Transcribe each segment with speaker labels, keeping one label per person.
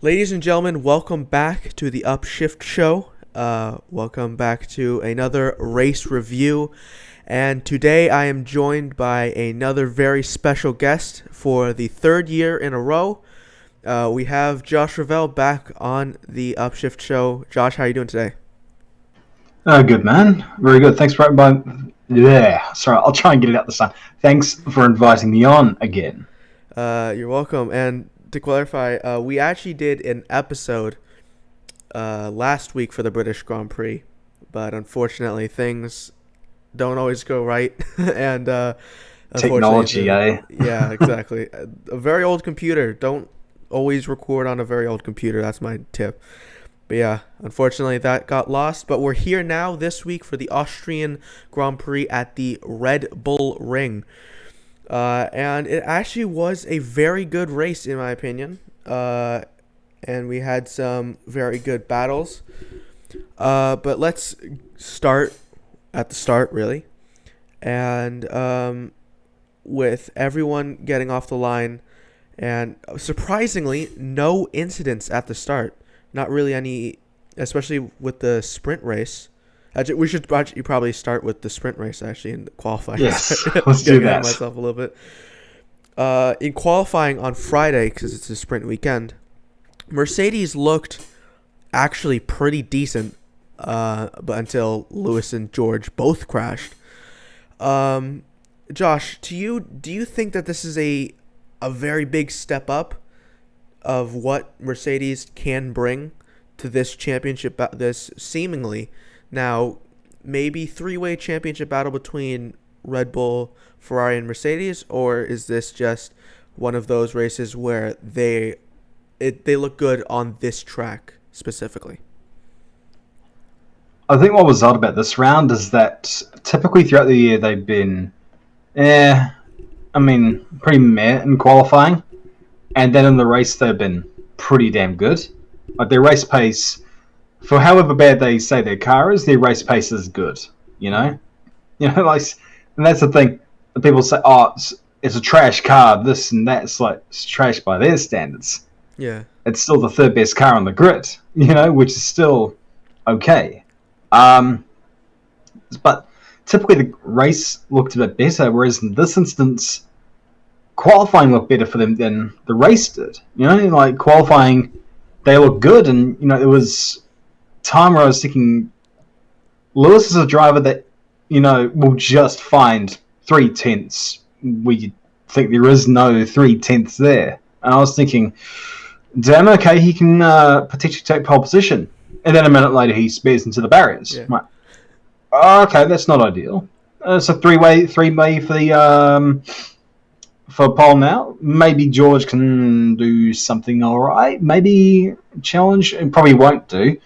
Speaker 1: Ladies and gentlemen, welcome back to the UpShift show. Welcome back to another race review. And today I am joined by another very special guest for the third year in a row. We have Josh Revell back on the UpShift show. Josh, how are you doing today?
Speaker 2: Good, man. Very good. Thanks for inviting. Yeah, sorry, I'll try and get it out this time. Thanks for inviting me on again.
Speaker 1: You're welcome. And to clarify, we actually did an episode last week for the British Grand Prix, but unfortunately things don't always go right. And
Speaker 2: Technology, eh?
Speaker 1: Yeah, exactly. A very old computer. Don't always record on a very old computer. That's my tip. But yeah, unfortunately that got lost. But we're here now this week for the Austrian Grand Prix at the Red Bull Ring. And it actually was a very good race in my opinion. And we had some very good battles. But let's start at the start, really. And with everyone getting off the line. And surprisingly, no incidents at the start. Not really any, especially with the sprint race. Actually, we should probably start with the sprint race, actually, in qualifying.
Speaker 2: Yes, let's do that.
Speaker 1: Myself a little bit. In qualifying on Friday, because it's a sprint weekend, Mercedes looked actually pretty decent, but until Lewis and George both crashed. Josh, do you think that this is a very big step up of what Mercedes can bring to this championship, this seemingly now maybe three-way championship battle between Red Bull, Ferrari, and Mercedes, or is this just one of those races where they look good on this track specifically?
Speaker 2: I think what was odd about this round is that typically throughout the year they've been, pretty meh in qualifying. And then in the race, they've been pretty damn good. Like their race pace, for however bad they say their car is, their race pace is good. And that's the thing. People say, "Oh, it's a trash car." This and that. It's trash by their standards.
Speaker 1: Yeah,
Speaker 2: it's still the third best car on the grid. Which is still okay. But typically the race looked a bit better, whereas in this instance, qualifying looked better for them than the race did. Like qualifying, they looked good, and there was time where I was thinking, Lewis is a driver that will just find 3/10 where you think there is no 3/10 there. And I was thinking, damn, okay, he can potentially take pole position, and then a minute later he spears into the barriers.
Speaker 1: Yeah.
Speaker 2: Like, okay, that's not ideal. It's a three-way for the. For pole now, maybe George can do something all right. Maybe challenge, and probably won't do.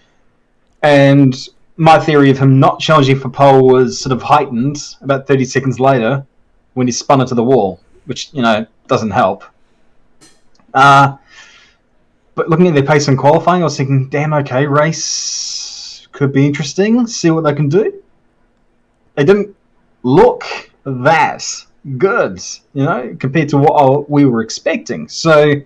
Speaker 2: And my theory of him not challenging for pole was sort of heightened about 30 seconds later when he spun into the wall, which, doesn't help. But looking at their pace in qualifying, I was thinking, damn, okay, race could be interesting. See what they can do. They didn't look that good, compared to what we were expecting. So,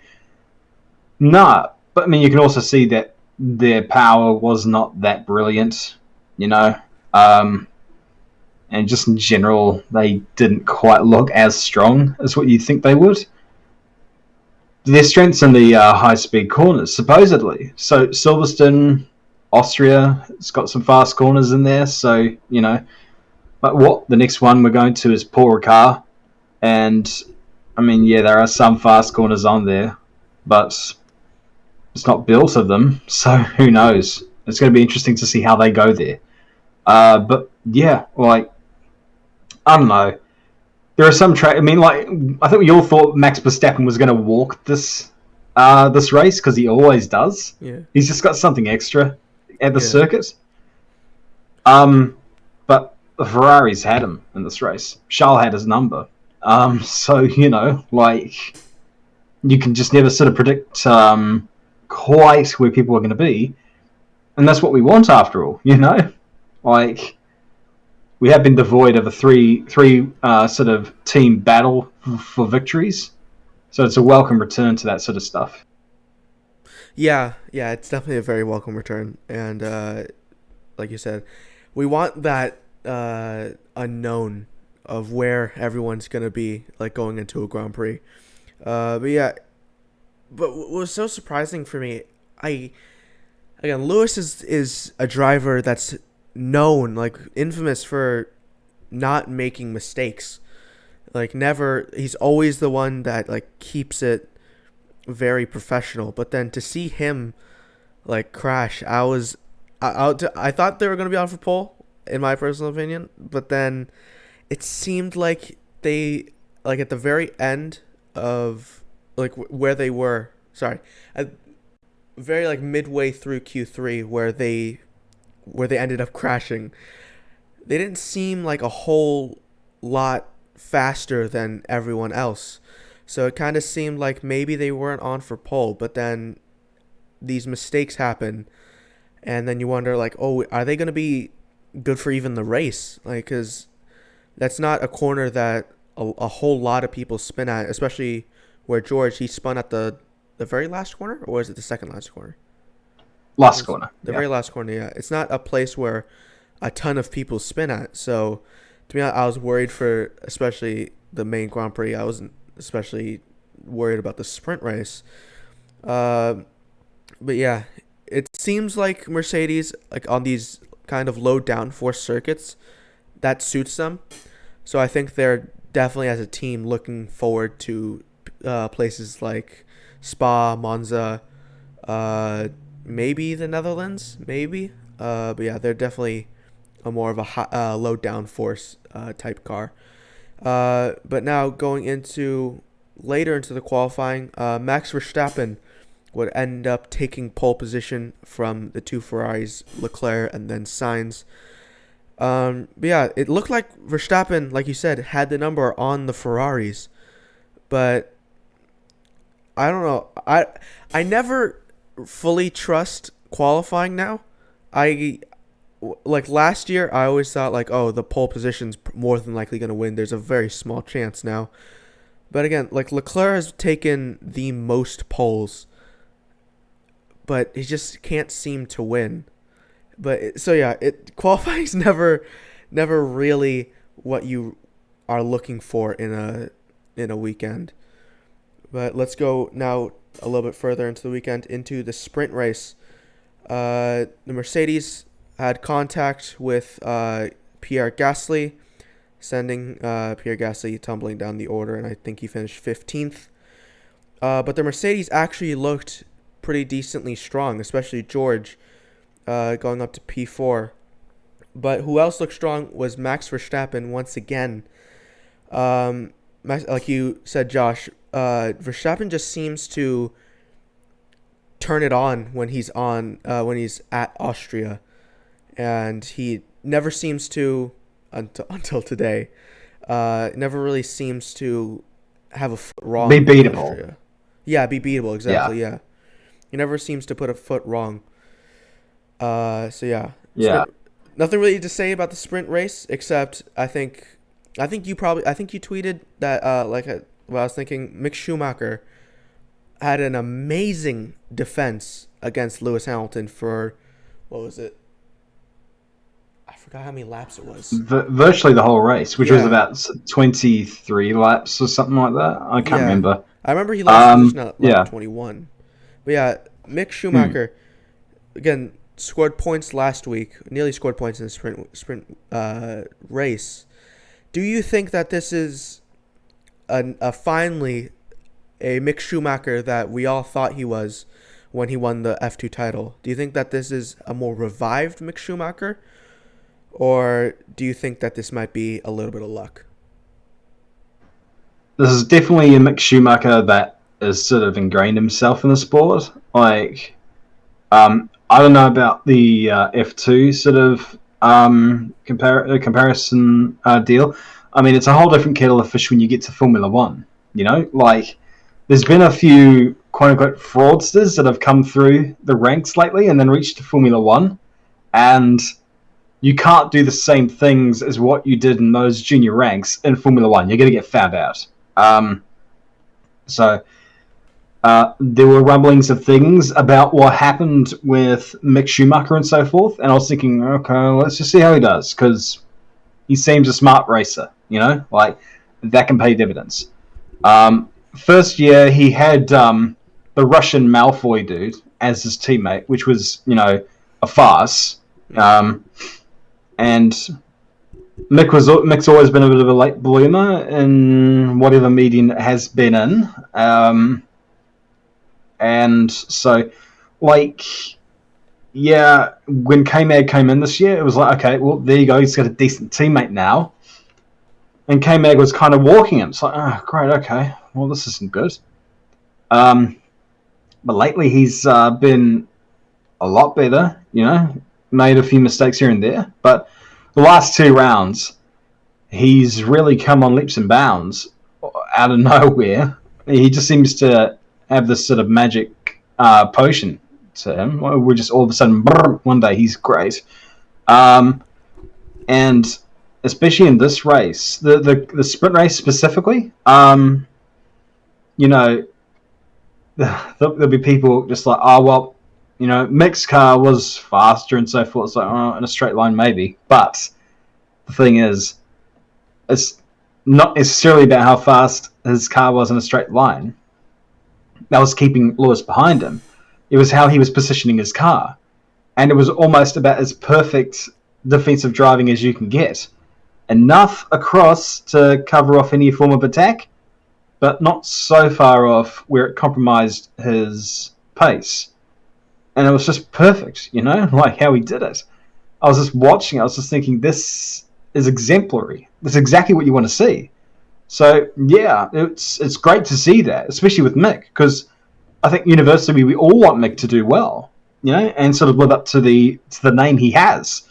Speaker 2: nah. But, you can also see that their power was not that brilliant, and just in general, they didn't quite look as strong as what you'd think they would. Their strengths in the high-speed corners, supposedly. So, Silverstone, Austria, it's got some fast corners in there, so, But the next one we're going to is Paul Ricard. And, there are some fast corners on there, but it's not built of them, so who knows? It's going to be interesting to see how they go there. But, yeah, I don't know. There are some I think we all thought Max Verstappen was going to walk this race, because he always does.
Speaker 1: Yeah.
Speaker 2: He's just got something extra at the circuit. But the Ferraris had him in this race. Charles had his number. So, you can just never sort of predict quite where people are going to be. And that's what we want after all, we have been devoid of a three sort of team battle for victories. So it's a welcome return to that sort of stuff.
Speaker 1: Yeah, yeah, it's definitely a very welcome return, and like you said, we want that unknown of where everyone's gonna be, like going into a Grand Prix. But yeah, but what was so surprising for me, I again, Lewis is a driver that's known, like infamous for not making mistakes. Like never, he's always the one that like keeps it very professional. But then to see him like crash, I thought they were gonna be on for pole, in my personal opinion. But then it seemed like they like at the very end of like where they were. Sorry, at very like midway through Q3 where they ended up crashing. They didn't seem like a whole lot faster than everyone else. So it kind of seemed like maybe they weren't on for pole, but then these mistakes happen, and then you wonder like, oh, are they going to be good for even the race? Like, because that's not a corner that a whole lot of people spin at, especially where George, he spun at the very last corner, or was it the second last corner?
Speaker 2: Last corner.
Speaker 1: The
Speaker 2: Yeah.
Speaker 1: very last corner, yeah. It's not a place where a ton of people spin at. So, to be honest, I was worried for especially the main Grand Prix. I wasn't especially worried about the sprint race. Uh, but yeah, it seems like Mercedes, like on these kind of low downforce circuits, that suits them. So I think they're definitely as a team looking forward to places like Spa, Monza, maybe the Netherlands, maybe. But yeah, they're definitely a more of a low downforce type car. But now going into later into the qualifying, Max Verstappen would end up taking pole position from the two Ferraris, Leclerc and then Sainz. But yeah, it looked like Verstappen, like you said, had the number on the Ferraris, but I don't know. I never fully trust qualifying now. I like last year I always thought like, oh, the pole position's more than likely going to win. There's a very small chance now. But again, like Leclerc has taken the most poles, but he just can't seem to win. But so yeah, it qualifying's never really what you are looking for in a weekend. But let's go now a little bit further into the weekend, into the sprint race. The Mercedes had contact with Pierre Gasly, sending Pierre Gasly tumbling down the order, and I think he finished 15th. But the Mercedes actually looked pretty decently strong, especially George going up to P4. But who else looked strong was Max Verstappen once again. Like you said, Josh, Verstappen just seems to turn it on when he's at Austria, and he never seems to until today. Never really seems to have a foot wrong.
Speaker 2: Be beatable.
Speaker 1: Yeah, be beatable. Exactly. Yeah. He never seems to put a foot wrong. So yeah.
Speaker 2: Yeah.
Speaker 1: Nothing really to say about the sprint race except I think you tweeted that what I was thinking, Mick Schumacher had an amazing defense against Lewis Hamilton for, what was it? I forgot how many laps it was.
Speaker 2: Virtually the whole race, which was about 23 laps or something like that. I can't remember.
Speaker 1: I remember he lost position at lap 21. But yeah, Mick Schumacher, again, scored points last week, nearly scored points in the sprint race. Do you think that this is finally a Mick Schumacher that we all thought he was when he won the F2 title? Do you think that this is a more revived Mick Schumacher? Or do you think that this might be a little bit of luck?
Speaker 2: This is definitely a Mick Schumacher that has sort of ingrained himself in the sport. Like, I don't know about the F2 sort of comparison deal. I mean, it's a whole different kettle of fish when you get to Formula One. You know, like there's been a few quote unquote fraudsters that have come through the ranks lately and then reached Formula One, and you can't do the same things as what you did in those junior ranks in Formula One. You're going to get found out. So There were rumblings of things about what happened with Mick Schumacher and so forth, and I was thinking, okay, let's just see how he does, because he seems a smart racer, like that can pay dividends. First year, he had the Russian Malfoy dude as his teammate, which was, a farce. And Mick's always been a bit of a late bloomer in whatever medium it has been in. And so, like, yeah, when K-Mag came in this year, it was like, okay, well, there you go, he's got a decent teammate now. And K-Mag was kind of walking him. It's like, oh, great, okay, well, this isn't good. But lately he's been a lot better, made a few mistakes here and there. But the last 2 rounds, he's really come on leaps and bounds out of nowhere. He just seems to have this sort of magic potion to him. We're just all of a sudden, one day he's great. And especially in this race, the sprint race specifically, there'll be people just like, oh, well, Mick's car was faster and so forth. It's like, oh, in a straight line, maybe. But the thing is, it's not necessarily about how fast his car was in a straight line. That was keeping Lewis behind him. It was how he was positioning his car. And it was almost about as perfect defensive driving as you can get. Enough across to cover off any form of attack, but not so far off where it compromised his pace. And it was just perfect, like how he did it. I was just watching, I was just thinking, this is exemplary. That's exactly what you want to see. So, yeah, it's great to see that, especially with Mick, because I think universally we all want Mick to do well, and sort of live up to the name he has,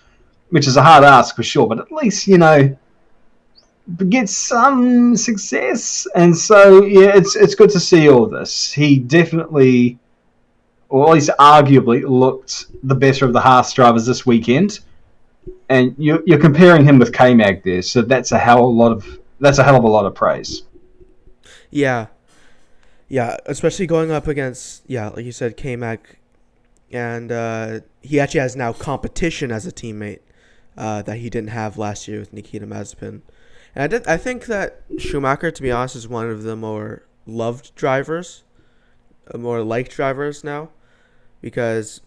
Speaker 2: which is a hard ask for sure, but at least, get some success. And so, yeah, it's good to see all this. He definitely, or at least arguably, looked the better of the Haas drivers this weekend. And you're comparing him with K-Mag there, so that's a hell of a lot of praise.
Speaker 1: Yeah, especially going up against, like you said, K-Mag, and he actually has now competition as a teammate that he didn't have last year with Nikita Mazepin. And I think that Schumacher, to be honest, is one of the more loved drivers, more liked drivers now, because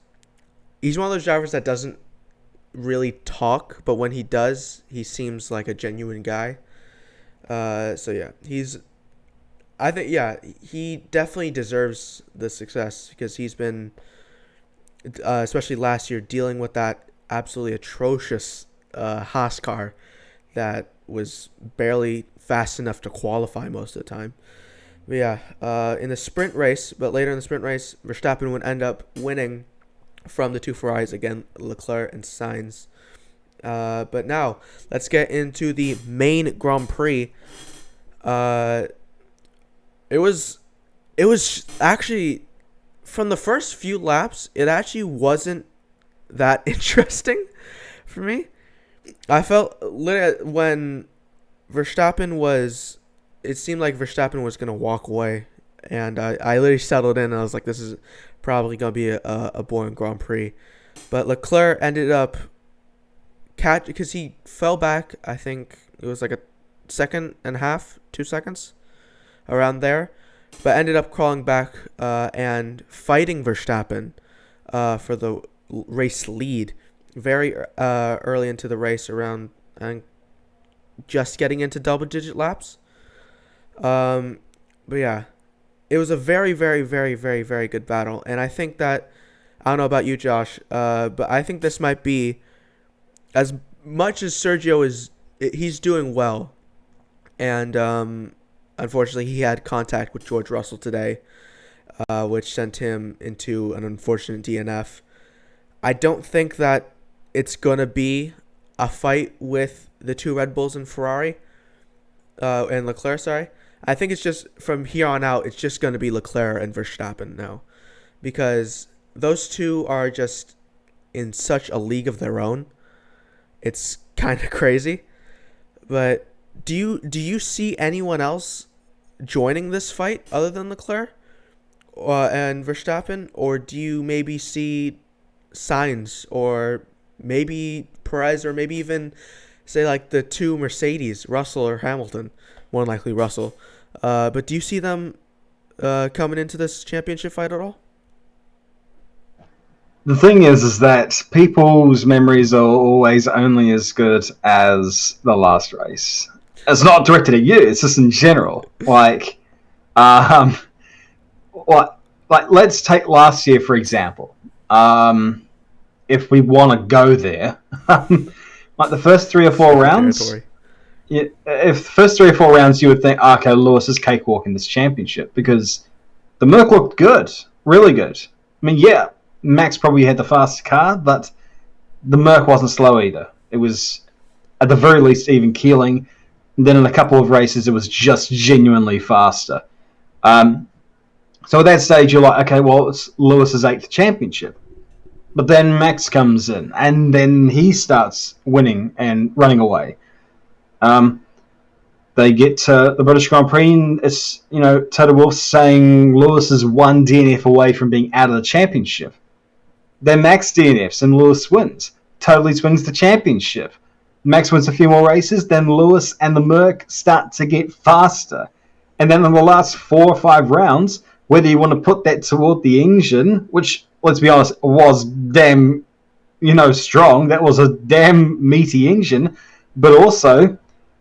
Speaker 1: he's one of those drivers that doesn't really talk, but when he does, he seems like a genuine guy. So yeah, I think he definitely deserves the success, because he's been, especially last year, dealing with that absolutely atrocious Haas car that was barely fast enough to qualify most of the time. But yeah, in the sprint race, later in the sprint race, Verstappen would end up winning from the 2 Ferraris, again, Leclerc and Sainz. But now, let's get into the main Grand Prix. It was actually, from the first few laps, it actually wasn't that interesting for me. I felt when Verstappen was, it seemed like Verstappen was going to walk away. And I literally settled in and I was like, this is probably going to be a boring Grand Prix. But Leclerc ended up because he fell back, I think it was like a second and a half, 2 seconds, around there. But ended up crawling back and fighting Verstappen for the race lead very early into the race, around just getting into double-digit laps. But yeah, it was a very, very, very, very, very good battle. And I think that, I don't know about you, Josh, but I think this might be, as much as Sergio he's doing well. And unfortunately, he had contact with George Russell today, which sent him into an unfortunate DNF. I don't think that it's going to be a fight with the 2 Red Bulls and Ferrari, and Leclerc, sorry. I think it's just, from here on out, it's just going to be Leclerc and Verstappen now, because those two are just in such a league of their own. It's kind of crazy. But do you see anyone else joining this fight other than Leclerc? and Verstappen, or do you maybe see Sainz or maybe Perez or maybe even say like the two Mercedes, Russell or Hamilton, more than likely Russell. But do you see them coming into this championship fight at all?
Speaker 2: The thing is that people's memories are always only as good as the last race. It's not directed at you. It's just in general. Um, like, let's take last year for example. If we want to go there, like the first 3 or 4 rounds.
Speaker 1: Territory.
Speaker 2: Yeah, if the first 3 or 4 rounds you would think, okay, Lewis is cakewalk in this championship because the Merc looked good, really good. I mean, yeah, Max probably had the faster car, but the Merc wasn't slow either. It was, at the very least, even keeling. And then in a couple of races, it was just genuinely faster. So at that stage, you're like, okay, well, it's Lewis's 8th championship. But then Max comes in, and then he starts winning and running away. They get to the British Grand Prix, and it's, Toto Wolff saying Lewis is one DNF away from being out of the championship. Then Max DNFs, and Lewis wins. Totally swings the championship. Max wins a few more races, then Lewis and the Merc start to get faster. And then in the last 4 or 5 rounds, whether you want to put that toward the engine, which, let's be honest, was damn, strong. That was a damn meaty engine. But also,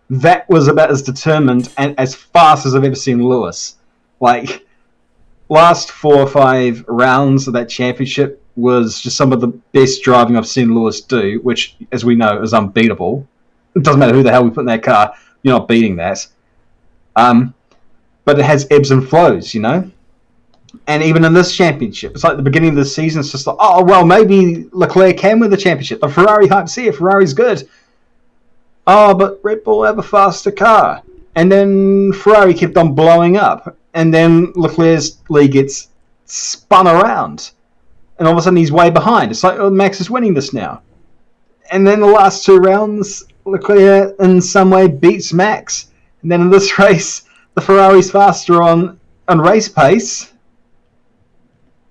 Speaker 2: that was about as determined and as fast as I've ever seen Lewis. Like, last 4 or 5 rounds of that championship was just some of the best driving I've seen Lewis do, which, as we know, is unbeatable. It doesn't matter who the hell we put in that car, you're not beating that. But it has ebbs and flows, And even in this championship, it's like the beginning of the season, it's just like, oh, well, maybe Leclerc can win the championship. The Ferrari hype's here, Ferrari's good. Oh, but Red Bull have a faster car. And then Ferrari kept on blowing up. And then Leclerc's lead gets spun around. And all of a sudden he's way behind. It's like, oh, Max is winning this now. And then the last 2 rounds, Leclerc in some way beats Max. And then in this race, the Ferrari's faster on race pace.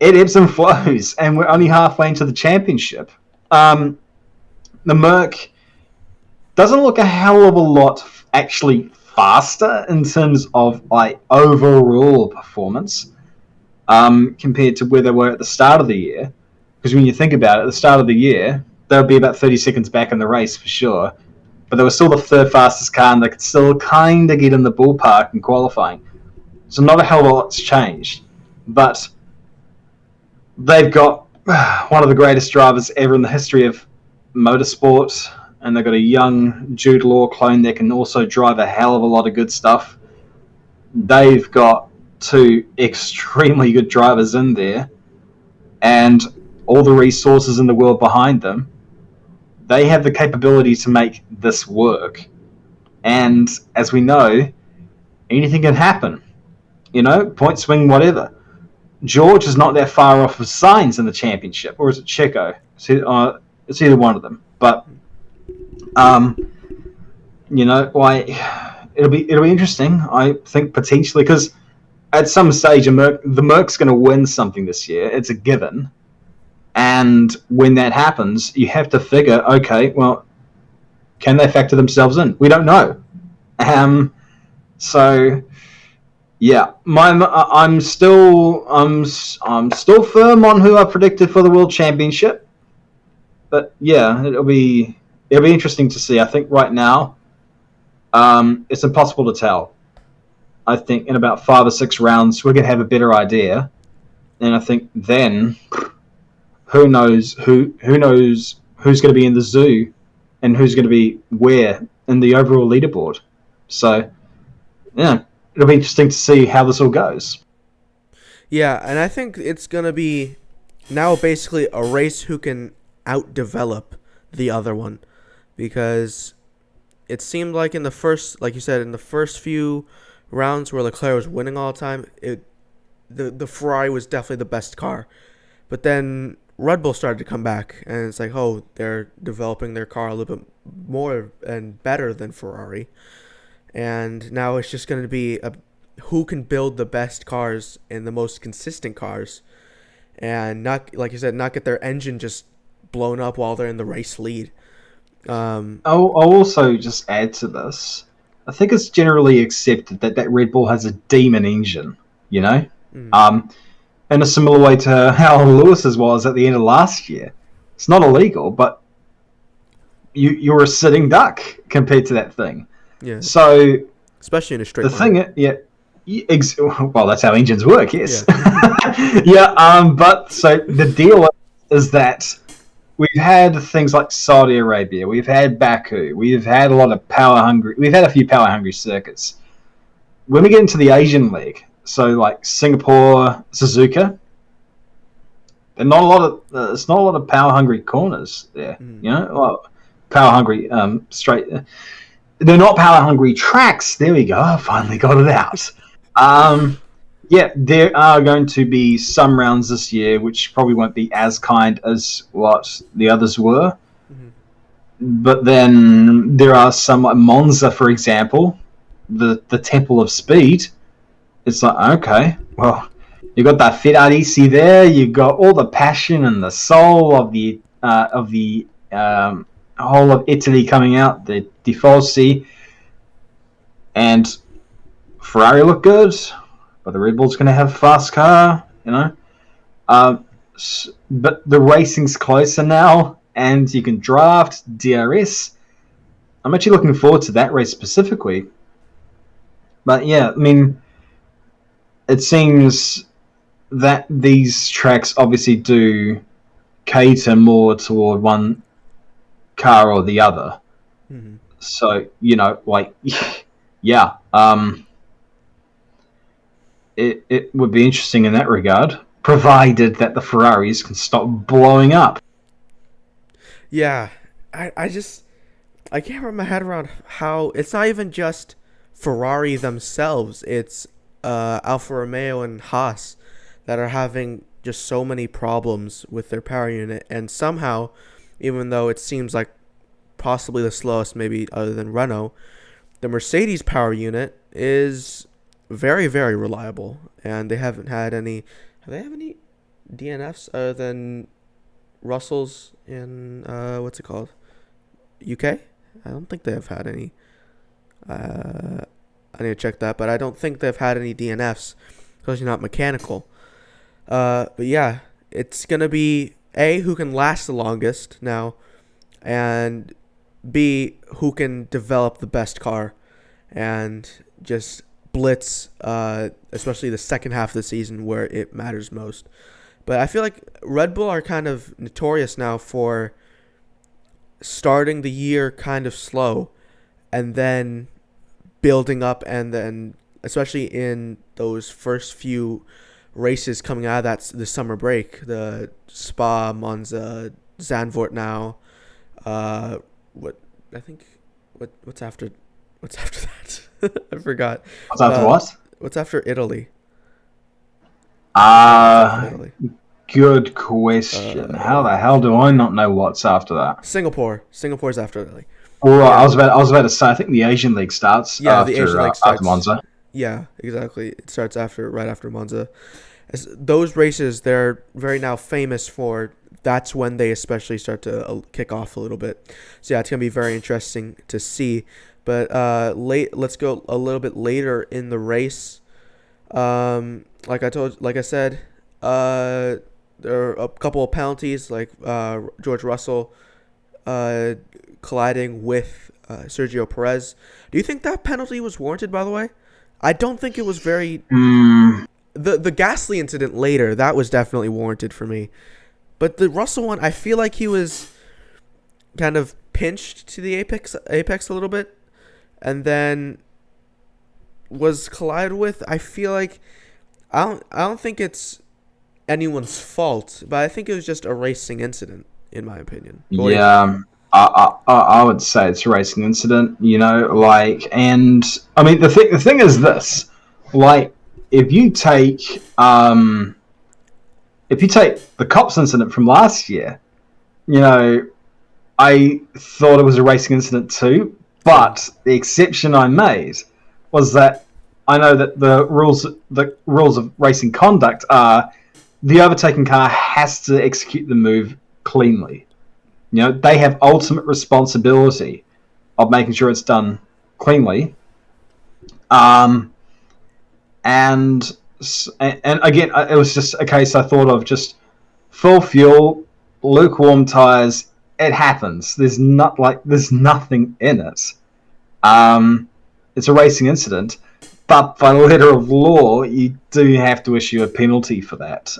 Speaker 2: It ebbs and flows. And we're only halfway into the championship. The Merc doesn't look a hell of a lot actually faster in terms of overall performance compared to where they were at the start of the year. Because when you think about it, at the start of the year, they'll be about 30 seconds back in the race for sure. But they were still the 3rd fastest car, and they could still kind of get in the ballpark in qualifying. So not a hell of a lot's changed. But they've got one of the greatest drivers ever in the history of motorsport. And they've got a young Jude Law clone that can also drive a hell of a lot of good stuff. They've got 2 extremely good drivers in there, and all the resources in the world behind them. They have the capability to make this work. And as we know, anything can happen. Point swing, whatever. George is not that far off of Sainz in the championship, or is it Checo? It's either one of them. But it'll be interesting. I think potentially because at some stage the Merc's going to win something this year. It's a given, and when that happens, you have to figure, okay, well, can they factor themselves in? We don't know. So yeah, I'm still firm on who I predicted for the World Championship. But yeah, it'll be interesting to see. I think right now, it's impossible to tell. I think in about 5 or 6 rounds, we're going to have a better idea. And I think then, who knows who's going to be in the zoo and who's going to be where in the overall leaderboard. So, yeah, it'll be interesting to see how this all goes.
Speaker 1: Yeah, and I think it's going to be now basically a race who can outdevelop the other one. Because it seemed like in the first, like you said, in the first few rounds where Leclerc was winning all the time, the Ferrari was definitely the best car. But then Red Bull started to come back, and it's like, oh, they're developing their car a little bit more and better than Ferrari. And now it's just going to be who can build the best cars and the most consistent cars, and not, like you said, not get their engine just blown up while they're in the race lead.
Speaker 2: I'll also just add to this. I think it's generally accepted that Red Bull has a demon engine, you know?
Speaker 1: Mm,
Speaker 2: In a similar way to how Lewis's was at the end of last year. It's not illegal, but you're a sitting duck compared to that thing.
Speaker 1: yeah,
Speaker 2: So
Speaker 1: especially in a straight
Speaker 2: the
Speaker 1: line.
Speaker 2: thing, well, that's how engines work, yes.
Speaker 1: Yeah.
Speaker 2: Yeah, but so the deal is that we've had things like Saudi Arabia, we've had Baku, we've had we've had a few power hungry circuits. When we get into the Asian leg, so like Singapore, Suzuka, there's not a lot of power hungry corners there.
Speaker 1: Mm.
Speaker 2: You know, well, power hungry straight. They're not power hungry tracks. There we go. I finally got it out. Yeah, there are going to be some rounds this year which probably won't be as kind as what the others were.
Speaker 1: Mhm.
Speaker 2: But then there are some like Monza, for example, the Temple of Speed. It's like, okay, well, you got that Ferrarisi there. You got all the passion and the soul of the whole of Italy coming out. The Tifosi and Ferrari look good, but the Red Bull's going to have a fast car, you know. But the racing's closer now, and you can draft DRS. I'm actually looking forward to that race specifically. But yeah, I mean, it seems that these tracks obviously do cater more toward one car or the other.
Speaker 1: Mm-hmm.
Speaker 2: So, you know, like, yeah, it would be interesting in that regard, provided that the Ferraris can stop blowing up.
Speaker 1: Yeah, I can't wrap my head around how it's not even just Ferrari themselves. It's Alfa Romeo and Haas that are having just so many problems with their power unit, and somehow, even though it seems like possibly the slowest, maybe other than Renault, the Mercedes power unit is very, very reliable, and they haven't had any. Have they have any DNFs other than Russell's in what's it called? UK? I don't think they have had any. I need to check that, but I don't think they've had any DNFs, especially not mechanical. But yeah, it's gonna be A, who can last the longest now, and B, who can develop the best car, and just blitz, especially the second half of the season where it matters most. But I feel like Red Bull are kind of notorious now for starting the year kind of slow and then building up, and then especially in those first few races coming out of the summer break, the Spa, Monza, Zandvoort now, what's after that? I forgot.
Speaker 2: What's after what?
Speaker 1: What's after Italy?
Speaker 2: Italy. Good question. How the hell do I not know what's after that?
Speaker 1: Singapore.Singapore's after Italy.
Speaker 2: Well, yeah. I was about to say. I think the Asian League starts.
Speaker 1: Yeah,
Speaker 2: after,
Speaker 1: the Asian League starts
Speaker 2: after Monza.
Speaker 1: Yeah, exactly. It starts right after Monza. Those races, they're very now famous for. That's when they especially start to kick off a little bit. So yeah, it's gonna be very interesting to see. But let's go a little bit later in the race. Like I said, there are a couple of penalties, like George Russell colliding with Sergio Perez. Do you think that penalty was warranted, by the way? I don't think it was very... The Gasly incident later, that was definitely warranted for me. But the Russell one, I feel like he was kind of pinched to the apex a little bit, and then was collided with. I feel like I don't think it's anyone's fault, but I think it was just a racing incident, in my opinion.
Speaker 2: Yeah, I would say it's a racing incident. You know, like, and I mean the thing is this, like, if you take the cops incident from last year, you know, I thought it was a racing incident too, but the exception I made was that I know that the rules of racing conduct are the overtaking car has to execute the move cleanly. You know, they have ultimate responsibility of making sure it's done cleanly. And again, it was just a case I thought of, just full fuel, lukewarm tires. It happens. There's nothing in it. It's a racing incident, but by letter of law, you do have to issue a penalty for that.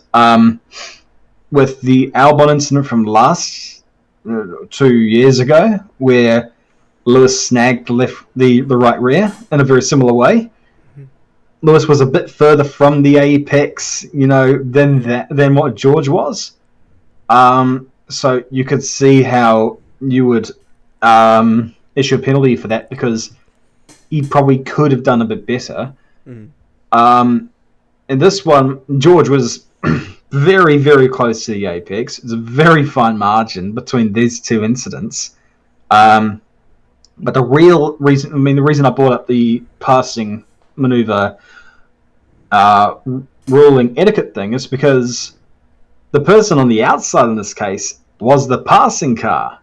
Speaker 2: With the Albon incident from last 2 years ago, where Lewis snagged the right rear in a very similar way. Lewis was a bit further from the apex, than what George was. So you could see how you would issue a penalty for that, because he probably could have done a bit better. In this one, George was very, very close to the apex. It's a very fine margin between these two incidents. But the reason I brought up the passing maneuver ruling etiquette thing is because the person on the outside in this case was the passing car,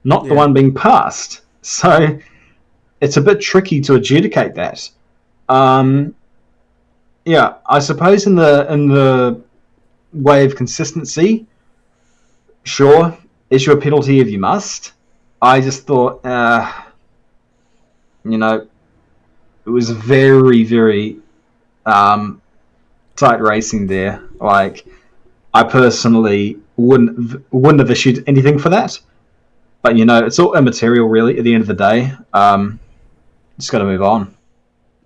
Speaker 2: not the one being passed. So it's a bit tricky to adjudicate that. I suppose in the way of consistency, sure, issue a penalty if you must. I just thought, it was very, very tight racing there. Like, I personally wouldn't have issued anything for that. But it's all immaterial, really. At the end of the day, just got to move on.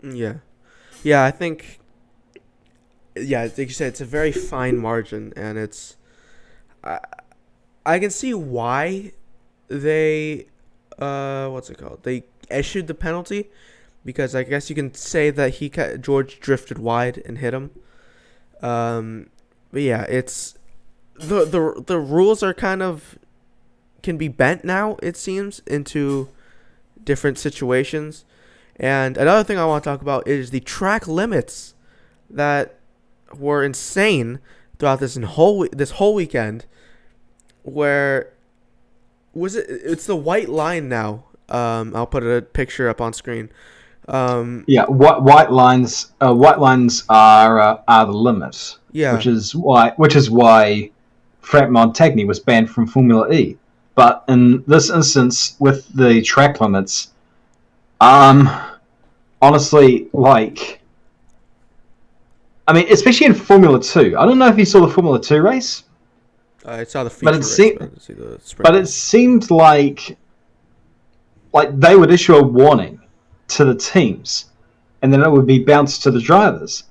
Speaker 1: Yeah, I think. Yeah, like you said, it's a very fine margin, and it's. I can see why they, They issued the penalty, because I guess you can say that George drifted wide and hit him. But yeah, it's the rules are kind of can be bent now, it seems, into different situations. And another thing I want to talk about is the track limits that were insane throughout this whole weekend. Where was it? It's the white line now. I'll put a picture up on screen.
Speaker 2: White lines. White lines are the limit.
Speaker 1: Yeah,
Speaker 2: which is why Frank Montagny was banned from Formula E. But in this instance, with the track limits, honestly, especially in Formula 2. I don't know if you saw the Formula 2 race.
Speaker 1: I saw the feature race,
Speaker 2: but it seemed like they would issue a warning to the teams, and then it would be bounced to the drivers.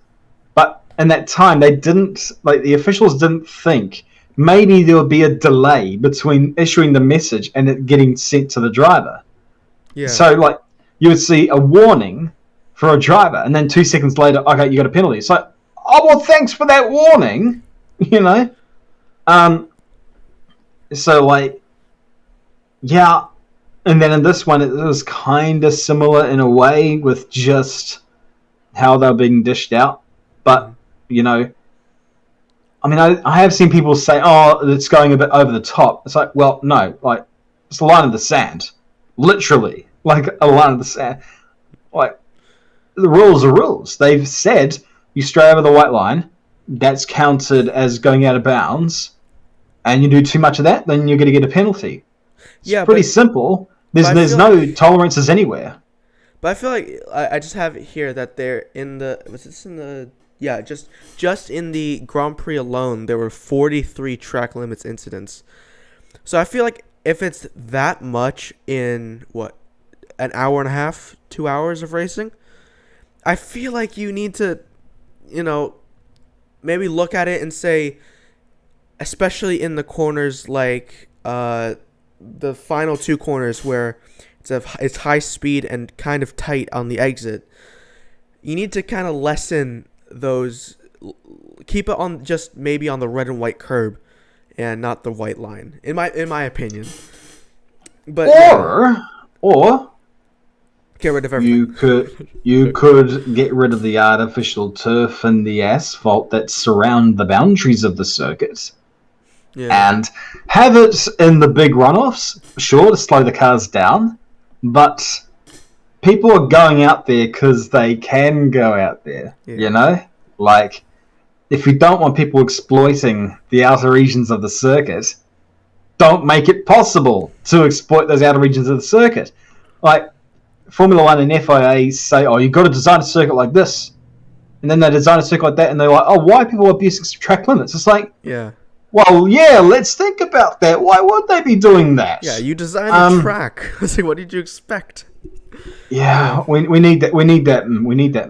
Speaker 2: But in that time, they didn't, the officials didn't think maybe there would be a delay between issuing the message and it getting sent to the driver.
Speaker 1: Yeah.
Speaker 2: So, you would see a warning for a driver, and then 2 seconds later, okay, you got a penalty. It's like, oh, well, thanks for that warning, yeah. And then in this one, it was kind of similar in a way, with just how they're being dished out. But, I have seen people say, oh, it's going a bit over the top. It's like, well, no, it's a line in the sand. Literally, a line in the sand. The rules are rules. They've said you stray over the white line, that's counted as going out of bounds, and you do too much of that, then you're going to get a penalty. It's pretty simple. There's no tolerances anywhere.
Speaker 1: But I feel like I just have it here that they're in the. Was this in the? Yeah, just in the Grand Prix alone, there were 43 track limits incidents. So I feel like if it's that much in an hour and a half, 2 hours of racing, I feel like you need to, maybe look at it and say, especially in the corners the final 2 corners where it's high speed and kind of tight on the exit, you need to kind of lessen those, keep it on just maybe on the red and white curb and not the white line, in my opinion. But
Speaker 2: or
Speaker 1: Get rid of everything.
Speaker 2: You could get rid of the artificial turf and the asphalt that surround the boundaries of the circuit,
Speaker 1: Yeah.
Speaker 2: and have it in the big runoffs. Sure, to slow the cars down, but people are going out there because they can go out there.
Speaker 1: Yeah.
Speaker 2: You know, like if you don't want people exploiting the outer regions of the circuit, don't make it possible to exploit those outer regions of the circuit. Like Formula One and FIA say, "Oh, you've got to design a circuit like this," and then they design a circuit like that, and they're like, "Oh, why are people abusing track limits?" It's like,
Speaker 1: Yeah.
Speaker 2: well, yeah, let's think about that. Why would they be doing that?
Speaker 1: Yeah, you designed the track. It's like, what did you expect?
Speaker 2: Yeah, we need that. We need that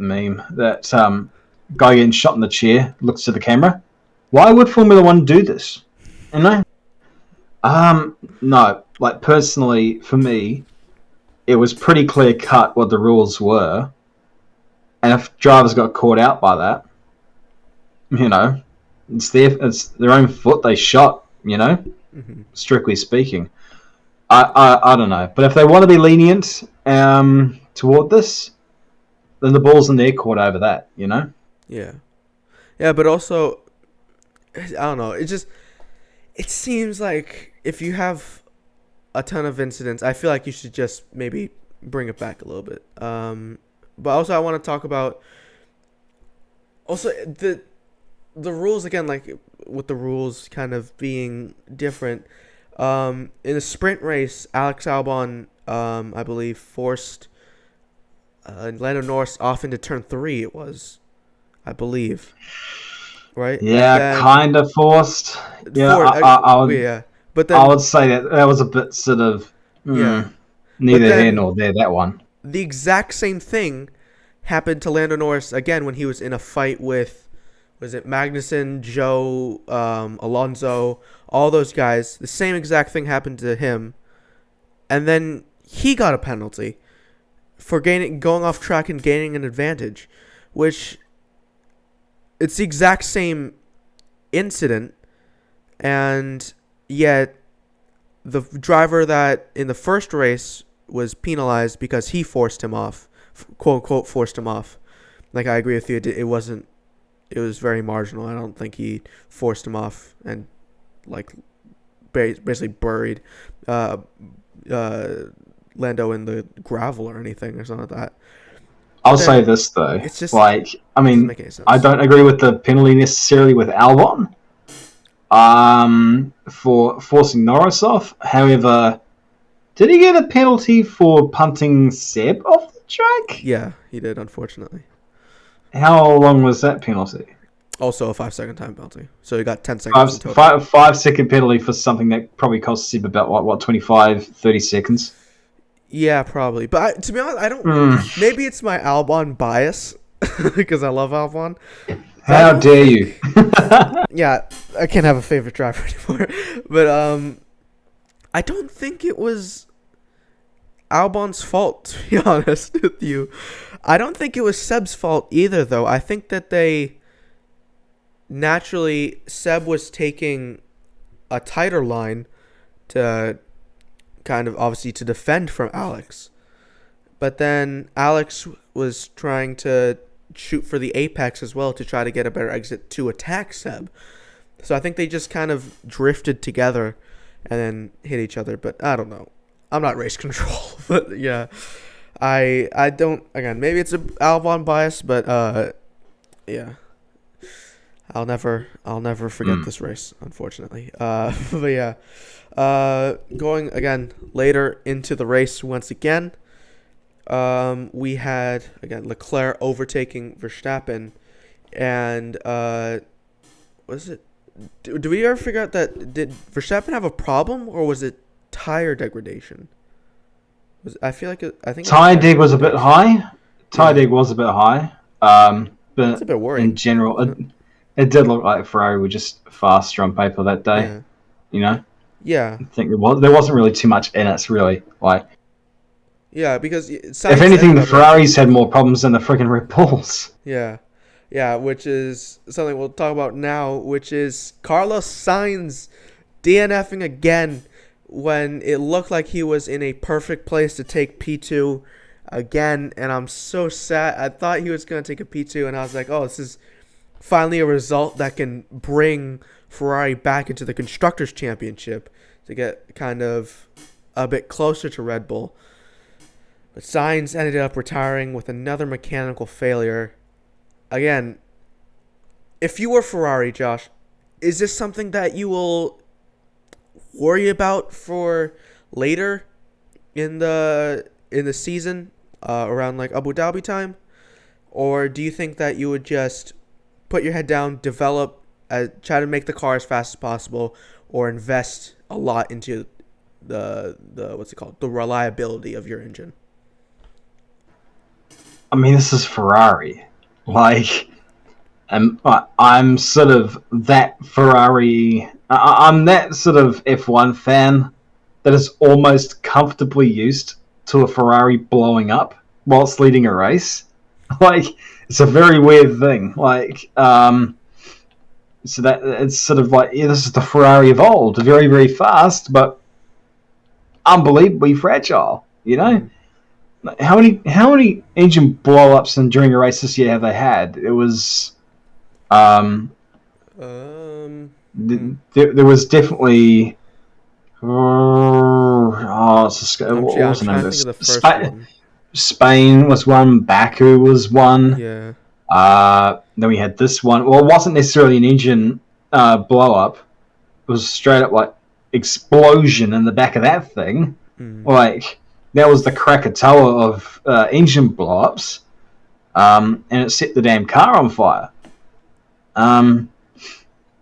Speaker 2: meme that guy getting shot in the chair looks to the camera. Why would Formula One do this? You know? No. Like personally, for me, it was pretty clear cut what the rules were, and if drivers got caught out by that, you know, it's their own foot they shot. You know, strictly speaking. I don't know, but if they want to be lenient toward this, then the ball's in their court over that, you know?
Speaker 1: Yeah. Yeah, but also, I don't know. It seems like if you have a ton of incidents, I feel like you should just maybe bring it back a little bit. But also I want to talk about also the rules again, like with the rules kind of being different. In a sprint race, Alex Albon, I believe, forced Lando Norris off into turn 3. It was, I believe, right?
Speaker 2: Yeah, kind of forced. Yeah,
Speaker 1: But then
Speaker 2: I would say that was a bit sort of neither here nor there. That one.
Speaker 1: The exact same thing happened to Lando Norris again when he was in a fight with. Was it Magnussen, Joe, Alonso, all those guys? The same exact thing happened to him. And then he got a penalty for going off track and gaining an advantage, which it's the exact same incident. And yet the driver that in the first race was penalized because he forced him off, quote unquote, forced him off. Like, I agree with you. It was very marginal. I don't think he forced him off and like basically buried Lando in the gravel or anything or something like that.
Speaker 2: I'll say this though. It's just like, I mean, I don't agree with the penalty necessarily with Albon for forcing Norris off. However, did he get a penalty for punting Seb off the track?
Speaker 1: Yeah, he did, unfortunately.
Speaker 2: How long was that penalty?
Speaker 1: Also a 5-second time penalty. So he got 10 seconds in total.
Speaker 2: 5-second penalty for something that probably cost Seb about, what 25, 30 seconds?
Speaker 1: Yeah, probably. But to be honest, I don't... Maybe it's my Albon bias, because I love Albon.
Speaker 2: How dare you?
Speaker 1: Yeah, I can't have a favorite driver anymore. But I don't think it was Albon's fault, to be honest with you. I don't think it was Seb's fault either, though. I think that naturally, Seb was taking a tighter line to kind of obviously to defend from Alex. But then Alex was trying to shoot for the apex as well to try to get a better exit to attack Seb. So I think they just kind of drifted together and then hit each other. But I don't know. I'm not race control, but yeah. I don't, again, maybe it's a Albon bias, but yeah. I'll never forget this race, unfortunately. But yeah. Going again later into the race once again. We had again Leclerc overtaking Verstappen, and was it? Do we ever figure out that did Verstappen have a problem or was it tire degradation? I think
Speaker 2: tire deg was a bit high. Tire deg was a bit high. But
Speaker 1: it's a bit worrying.
Speaker 2: In general, it did look like Ferrari were just faster on paper that day.
Speaker 1: Yeah.
Speaker 2: You know.
Speaker 1: Yeah.
Speaker 2: I think there wasn't really too much in it, really. Like.
Speaker 1: Yeah, because
Speaker 2: if anything, the Ferraris had more problems than the freaking Red Bulls.
Speaker 1: Yeah. Yeah, which is something we'll talk about now, which is Carlos Sainz DNFing again when it looked like he was in a perfect place to take P2. again, and I'm so sad. I thought he was going to take a P2, and I was like, oh, this is finally a result that can bring Ferrari back into the Constructors' Championship to get kind of a bit closer to Red Bull. But Sainz ended up retiring with another mechanical failure. Again, if you were Ferrari, Josh, is this something that you will worry about for later in the season, around like Abu Dhabi time, or do you think that you would just put your head down, develop, try to make the car as fast as possible, or invest a lot into the what's it called, the reliability of your engine?
Speaker 2: I mean, this is Ferrari. Like, I'm sort of that Ferrari. I'm that sort of F1 fan that is almost comfortably used to a Ferrari blowing up whilst leading a race. Like, it's a very weird thing. Like, so that it's sort of like, yeah, this is the Ferrari of old, very, very fast, but unbelievably fragile. You know, how many engine blow-ups during a race this year have they had? It was, there was definitely. What was the name of this? Spain was one. Baku was one.
Speaker 1: Yeah.
Speaker 2: Then we had this one. Well, it wasn't necessarily an engine blow up. It was straight up like explosion in the back of that thing. Like, that was the Krakatoa of engine blow ups, and it set the damn car on fire.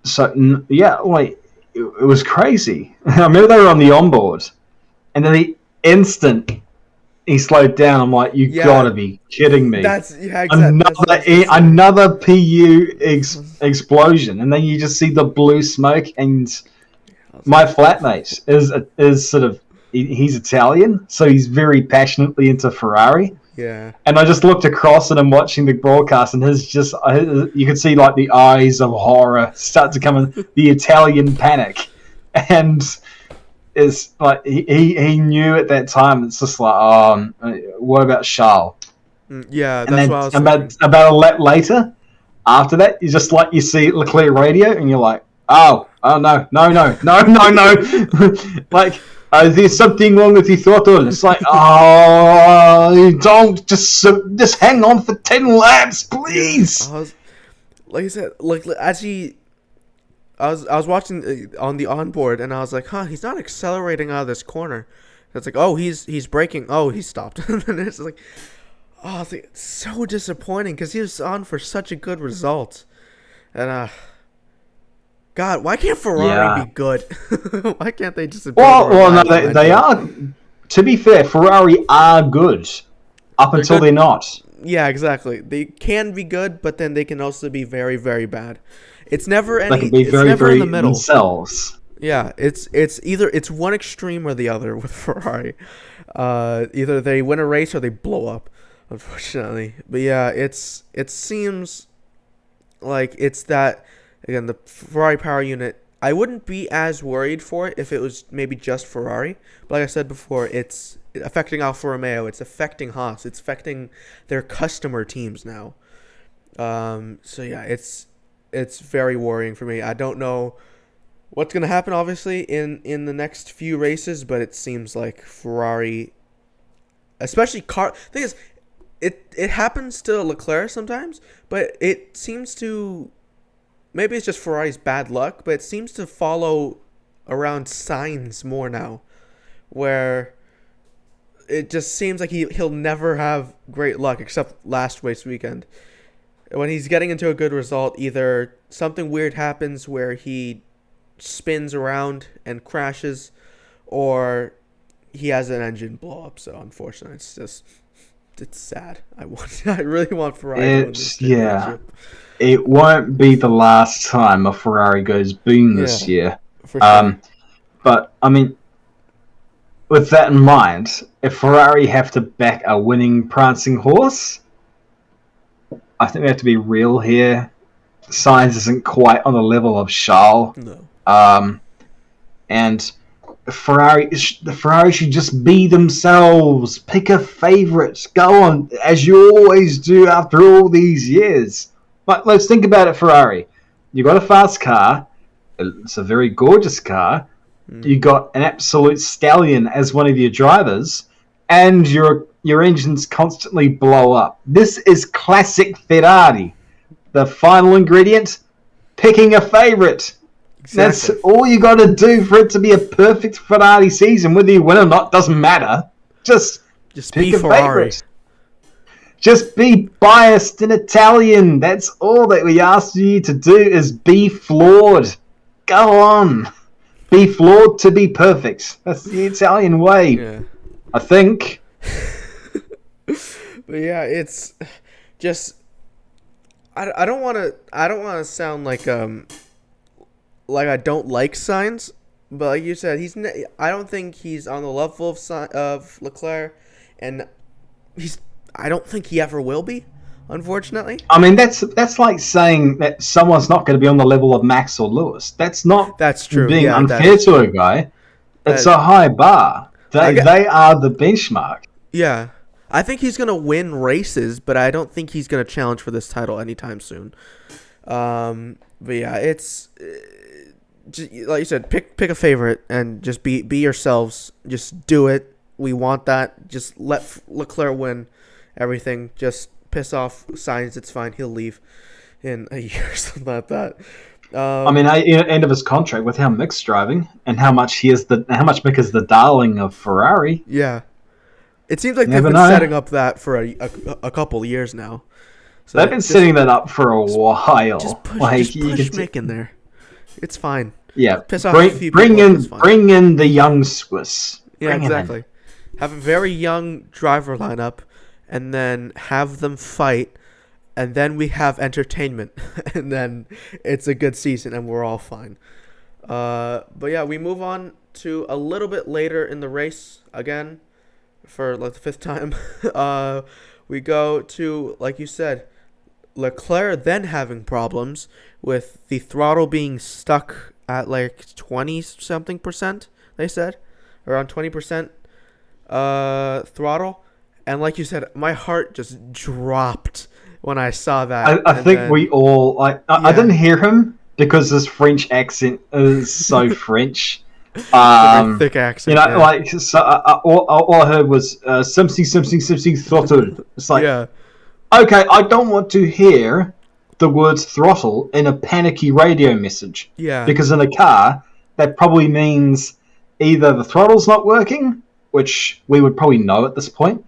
Speaker 2: So yeah, like, it was crazy. I remember they were on the onboard, and then the instant he slowed down, I'm like, you gotta be kidding me.
Speaker 1: That's exactly.
Speaker 2: Another PU explosion, and then you just see the blue smoke. And my flatmate is sort of, he's Italian, so he's very passionately into Ferrari.
Speaker 1: Yeah. And
Speaker 2: I just looked across at him watching the broadcast, and you could see like the eyes of horror start to come in, the Italian panic, and it's like he knew at that time. It's just like, what about Charles?
Speaker 1: Yeah,
Speaker 2: and
Speaker 1: that's what I was thinking.
Speaker 2: About a lap later, after that, you see Leclerc radio, and you're like, oh no, like. There's something wrong with the throttle. It's like, don't just hang on for 10 laps, please.
Speaker 1: Like I said, I was watching on the onboard, and I was like, he's not accelerating out of this corner. It's like, oh, he's braking. Oh, he stopped. And it's like, it's so disappointing because he was on for such a good result, and God, why can't Ferrari be good? Why can't they just?
Speaker 2: No, they are. To be fair, Ferrari are good up until they're not.
Speaker 1: Yeah, exactly. They can be good, but then they can also be very, very bad. It's never any.
Speaker 2: They can be very,
Speaker 1: never
Speaker 2: very
Speaker 1: in the middle.
Speaker 2: Themselves.
Speaker 1: Yeah, it's either one extreme or the other with Ferrari. Either they win a race or they blow up, unfortunately. But yeah, it seems like it's that. Again, the Ferrari power unit, I wouldn't be as worried for it if it was maybe just Ferrari. But like I said before, it's affecting Alfa Romeo. It's affecting Haas. It's affecting their customer teams now. So yeah, it's very worrying for me. I don't know what's going to happen, obviously, in the next few races, but it seems like Ferrari, especially thing is, it happens to Leclerc sometimes, but it seems to... Maybe it's just Ferrari's bad luck, but it seems to follow around Sainz more now, where it just seems like he'll never have great luck except last race weekend. When he's getting into a good result, either something weird happens where he spins around and crashes, or he has an engine blow up. So unfortunately, it's sad. I really want Ferrari to win this championship.
Speaker 2: It won't be the last time a Ferrari goes boom this year.
Speaker 1: For sure.
Speaker 2: But, I mean, with that in mind, if Ferrari have to back a winning prancing horse, I think we have to be real here. Sainz isn't quite on the level of Charles.
Speaker 1: No.
Speaker 2: And the Ferrari should just be themselves. Pick a favourite. Go on, as you always do after all these years. But let's think about it, Ferrari. You got a fast car. It's a very gorgeous car. You got an absolute stallion as one of your drivers, and your engines constantly blow up. This is classic Ferrari. The final ingredient: picking a favourite. Exactly. That's all you got to do for it to be a perfect Ferrari season. Whether you win or not doesn't matter. Just pick a favourite. Just be biased and Italian. That's all that we ask you to do is be flawed. Go on. Be flawed to be perfect. That's the Italian way. Yeah. I think.
Speaker 1: But yeah, it's just I don't want to sound like I don't like Sainz, but like you said, I don't think he's on the level of Leclerc, and I don't think he ever will be, unfortunately.
Speaker 2: I mean, that's like saying that someone's not going to be on the level of Max or Lewis. That's
Speaker 1: true.
Speaker 2: Being
Speaker 1: yeah,
Speaker 2: unfair to a guy. It's a high bar. They are the benchmark.
Speaker 1: Yeah. I think he's going to win races, but I don't think he's going to challenge for this title anytime soon. But yeah, it's just, like you said, pick a favorite and just be yourselves. Just do it. We want that. Just let Leclerc win everything. Just piss off Sainz. It's fine. He'll leave in a year or something like that.
Speaker 2: I mean, at the end of his contract, with how Mick's driving and how much Mick is the darling of Ferrari.
Speaker 1: Yeah, it seems like they've been setting up that for a couple years now. So
Speaker 2: they've been setting that up for a while.
Speaker 1: Just push Mick in there. It's fine.
Speaker 2: Yeah,
Speaker 1: piss off a few
Speaker 2: bring in the young Swiss.
Speaker 1: Yeah, exactly. Have a very young driver lineup, and then have them fight. And then we have entertainment, and then it's a good season, and we're all fine. But yeah, we move on to a little bit later in the race again, for like the fifth time. We go to, like you said, Leclerc then having problems with the throttle being stuck at like 20-something%, they said, around 20% throttle. And like you said, my heart just dropped when I saw that.
Speaker 2: I think we all... I didn't hear him because his French accent is so French.
Speaker 1: Very thick accent.
Speaker 2: You know, like, so, all I heard was something throttle. It's like, yeah. Okay, I don't want to hear the words throttle in a panicky radio message.
Speaker 1: Yeah.
Speaker 2: Because in a car, that probably means either the throttle's not working, which we would probably know at this point,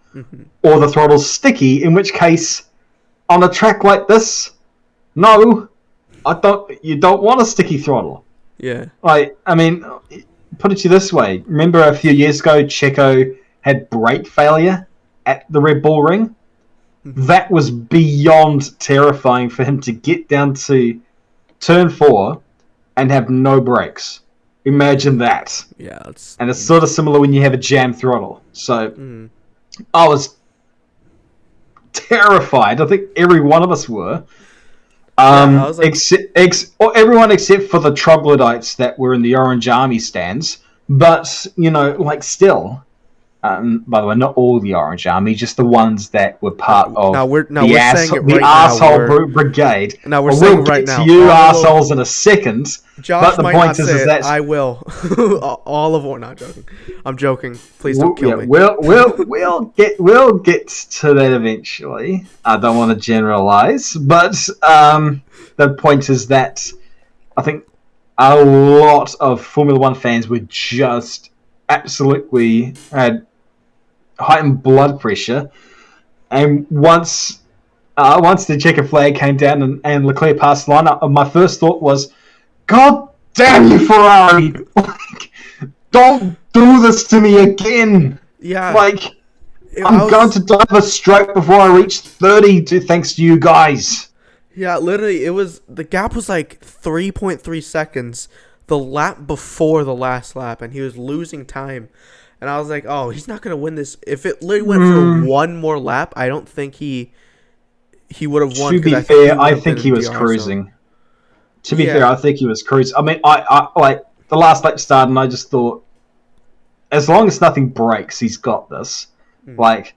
Speaker 2: or the throttle's sticky, in which case... On a track like this, no, you don't want a sticky throttle.
Speaker 1: Yeah.
Speaker 2: I mean, put it to you this way. Remember a few years ago, Checo had brake failure at the Red Bull Ring? That was beyond terrifying for him to get down to turn 4 and have no brakes. Imagine that.
Speaker 1: Yeah.
Speaker 2: And it's sort of similar when you have a jam throttle. So, I was... terrified. I think every one of us were. Everyone except for the troglodytes that were in the Orange Army stands. But, you know, like still, by the way, not all the Orange Army, just the ones that were part of the arsehole brigade.
Speaker 1: Now we're saying it right now.
Speaker 2: We'll get to you arseholes in a second.
Speaker 1: Josh, but the point is that I will. All of not joking. I'm joking. Please don't kill me.
Speaker 2: We'll get to that eventually. I don't want to generalize, but the point is that I think a lot of Formula One fans were just absolutely had heightened blood pressure, and once the checker flag came down and Leclerc passed the line, my first thought was, God damn you, Ferrari! Like, don't do this to me again!
Speaker 1: Yeah.
Speaker 2: Like, I'm going to die of a stroke before I reach 30 thanks to you guys.
Speaker 1: Yeah, literally, the gap was like 3.3 seconds the lap before the last lap, and he was losing time. And I was like, oh, he's not going to win this. If it literally went for one more lap, I don't think he would have won.
Speaker 2: To be fair, I think he was cruising. To be fair, I think he was cruising. I mean, I like the last lap started, and I just thought, as long as nothing breaks, he's got this.
Speaker 1: Mm.
Speaker 2: Like,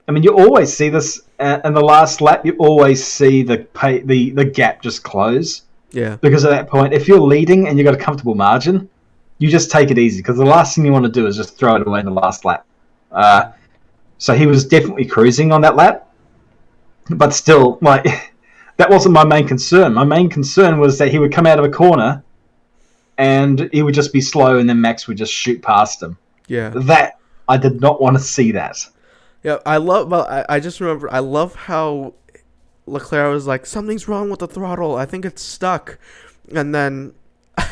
Speaker 2: I mean, you always see this in the last lap. You always see the gap just close.
Speaker 1: Yeah.
Speaker 2: Because at that point, if you're leading and you've got a comfortable margin, you just take it easy. Because the last thing you want to do is just throw it away in the last lap. So he was definitely cruising on that lap. But still, like, that wasn't my main concern. My main concern was that he would come out of a corner and he would just be slow and then Max would just shoot past him.
Speaker 1: Yeah.
Speaker 2: That, I did not want to see that.
Speaker 1: Yeah, I just remember, I love how Leclerc was like, something's wrong with the throttle. I think it's stuck. And then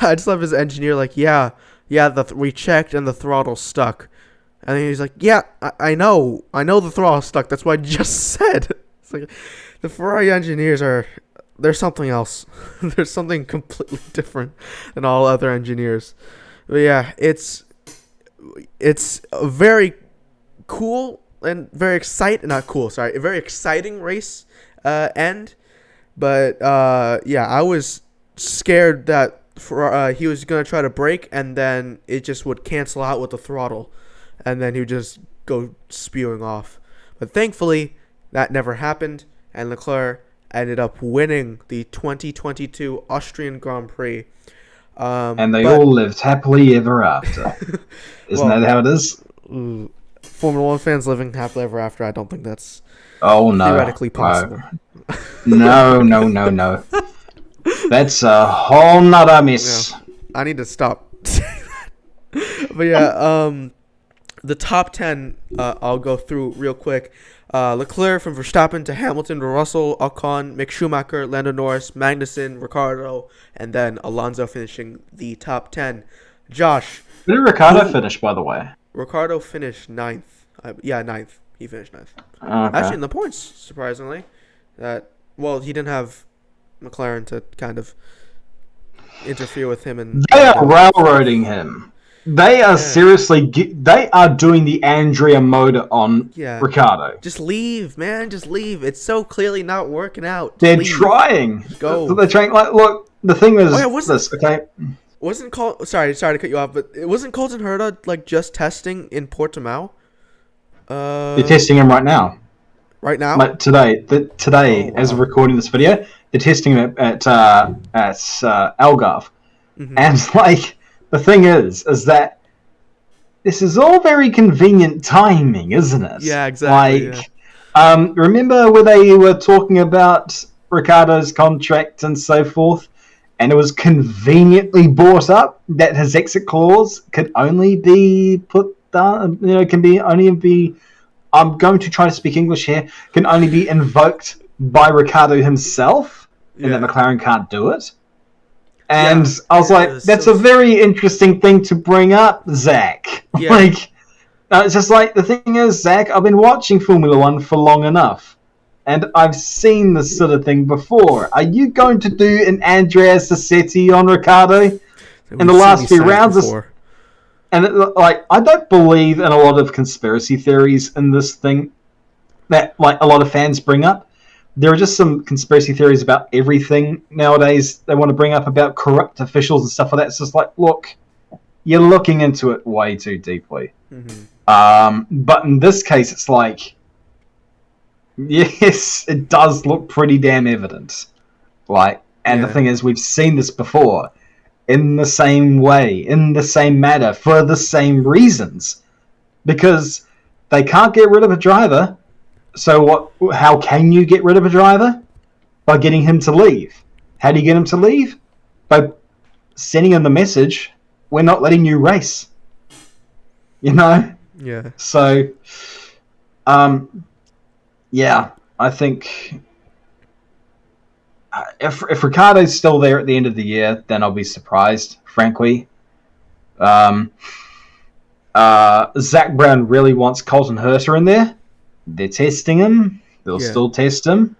Speaker 1: I just love his engineer like, we checked and the throttle's stuck. And then he's like, yeah, I know the throttle's stuck. That's what I just said. It's like, the Ferrari engineers they're something else. There's something completely different than all other engineers. But yeah, it's a very cool and very exciting, not cool, sorry, a very exciting race end. But yeah, I was scared that he was going to try to brake and then it just would cancel out with the throttle and then he would just go spewing off. But thankfully, that never happened, and Leclerc ended up winning the 2022 Austrian Grand Prix.
Speaker 2: And they all lived happily ever after. Isn't that how it is?
Speaker 1: Formula One fans living happily ever after, I don't think that's
Speaker 2: theoretically
Speaker 1: possible.
Speaker 2: No. That's a whole nother mess.
Speaker 1: Yeah, I need to stop saying that. But yeah, the top 10, I'll go through real quick. Leclerc from Verstappen to Hamilton to Russell, Ocon, Mick Schumacher, Lando Norris, Magnussen, Ricciardo, and then Alonso finishing the top 10. Josh.
Speaker 2: Where did Ricciardo finish, by the way?
Speaker 1: Ricciardo finished 9th. Ninth. He finished 9th.
Speaker 2: Okay.
Speaker 1: Actually, in the points, surprisingly. He didn't have McLaren to kind of interfere with him. And
Speaker 2: they are railroading him. They are seriously. They are doing the Andrea motor on Ricciardo.
Speaker 1: Just leave, man. Just leave. It's so clearly not working out.
Speaker 2: They're trying.
Speaker 1: Go.
Speaker 2: They're trying. Like, look. The thing is this. Okay.
Speaker 1: Sorry to cut you off, but it wasn't Colton Herta like just testing in Portimao.
Speaker 2: They're testing him right now.
Speaker 1: Right now.
Speaker 2: Like today. As of recording this video, they're testing him at Algarve, and like. The thing is that this is all very convenient timing, isn't it?
Speaker 1: Yeah, exactly.
Speaker 2: Like, remember where they were talking about Ricciardo's contract and so forth, and it was conveniently brought up that his exit clause could only be put down. I'm going to try to speak English here. Can only be invoked by Ricciardo himself, and that McLaren can't do it. And I was like, that's a very interesting thing to bring up, Zach.
Speaker 1: Yeah.
Speaker 2: Like, it's just like, the thing is, Zach, I've been watching Formula One for long enough, and I've seen this sort of thing before. Are you going to do an Andrea Sassetti on Ricciardo in the last few rounds? And I don't believe in a lot of conspiracy theories in this thing that like a lot of fans bring up. There are just some conspiracy theories about everything nowadays they want to bring up about corrupt officials and stuff like that. It's just like, look, you're looking into it way too deeply. But in this case, it's like, yes, it does look pretty damn evident. Like, and the thing is, we've seen this before in the same way, in the same manner, for the same reasons. Because they can't get rid of a driver. So what? How can you get rid of a driver? By getting him to leave. How do you get him to leave? By sending him the message, we're not letting you race. You know?
Speaker 1: Yeah.
Speaker 2: So, yeah, I think if Ricciardo's still there at the end of the year, then I'll be surprised, frankly. Zach Brown really wants Colton Herta in there. They're testing him. They'll still test him.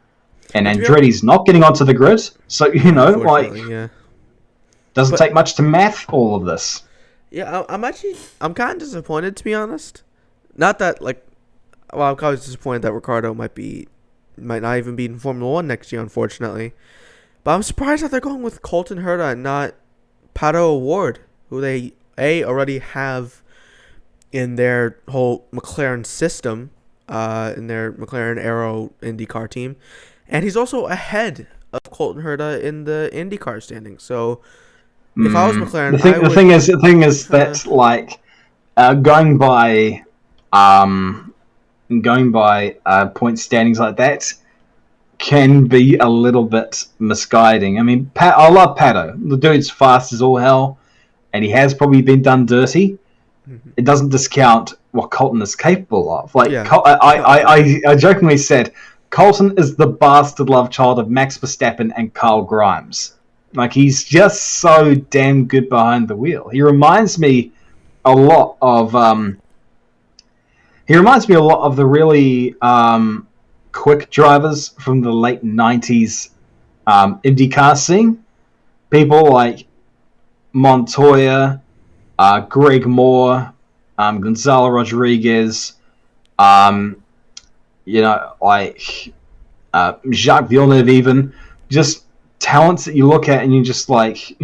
Speaker 2: And Andretti's not getting onto the grid. So, you know, like, doesn't take much to math all of this.
Speaker 1: Yeah, I'm kind of disappointed, to be honest. Not that, like, well, I'm kind of disappointed that Ricciardo might not even be in Formula 1 next year, unfortunately. But I'm surprised that they're going with Colton Herta and not Pato O'Ward, who they, already have in their whole McLaren system, in their McLaren Aero IndyCar team, and he's also ahead of Colton Herta in the IndyCar standing. So if I was McLaren,
Speaker 2: The
Speaker 1: I
Speaker 2: thing, the
Speaker 1: would
Speaker 2: thing is, the thing is
Speaker 1: kind of
Speaker 2: that like going by, um, point standings like that can be a little bit misguiding. I mean, I love Pato. The dude's fast as all hell, and he has probably been done dirty. It doesn't discount what Colton is capable of. Like
Speaker 1: yeah, no,
Speaker 2: I jokingly said, Colton is the bastard love child of Max Verstappen and Carl Grimes. Like he's just so damn good behind the wheel. A lot of he reminds me a lot of the really quick drivers from the late '90s IndyCar scene. People like Montoya, Greg Moore, Gonzalo Rodriguez, um, like Jacques Villeneuve, even just talents that you look at and you just like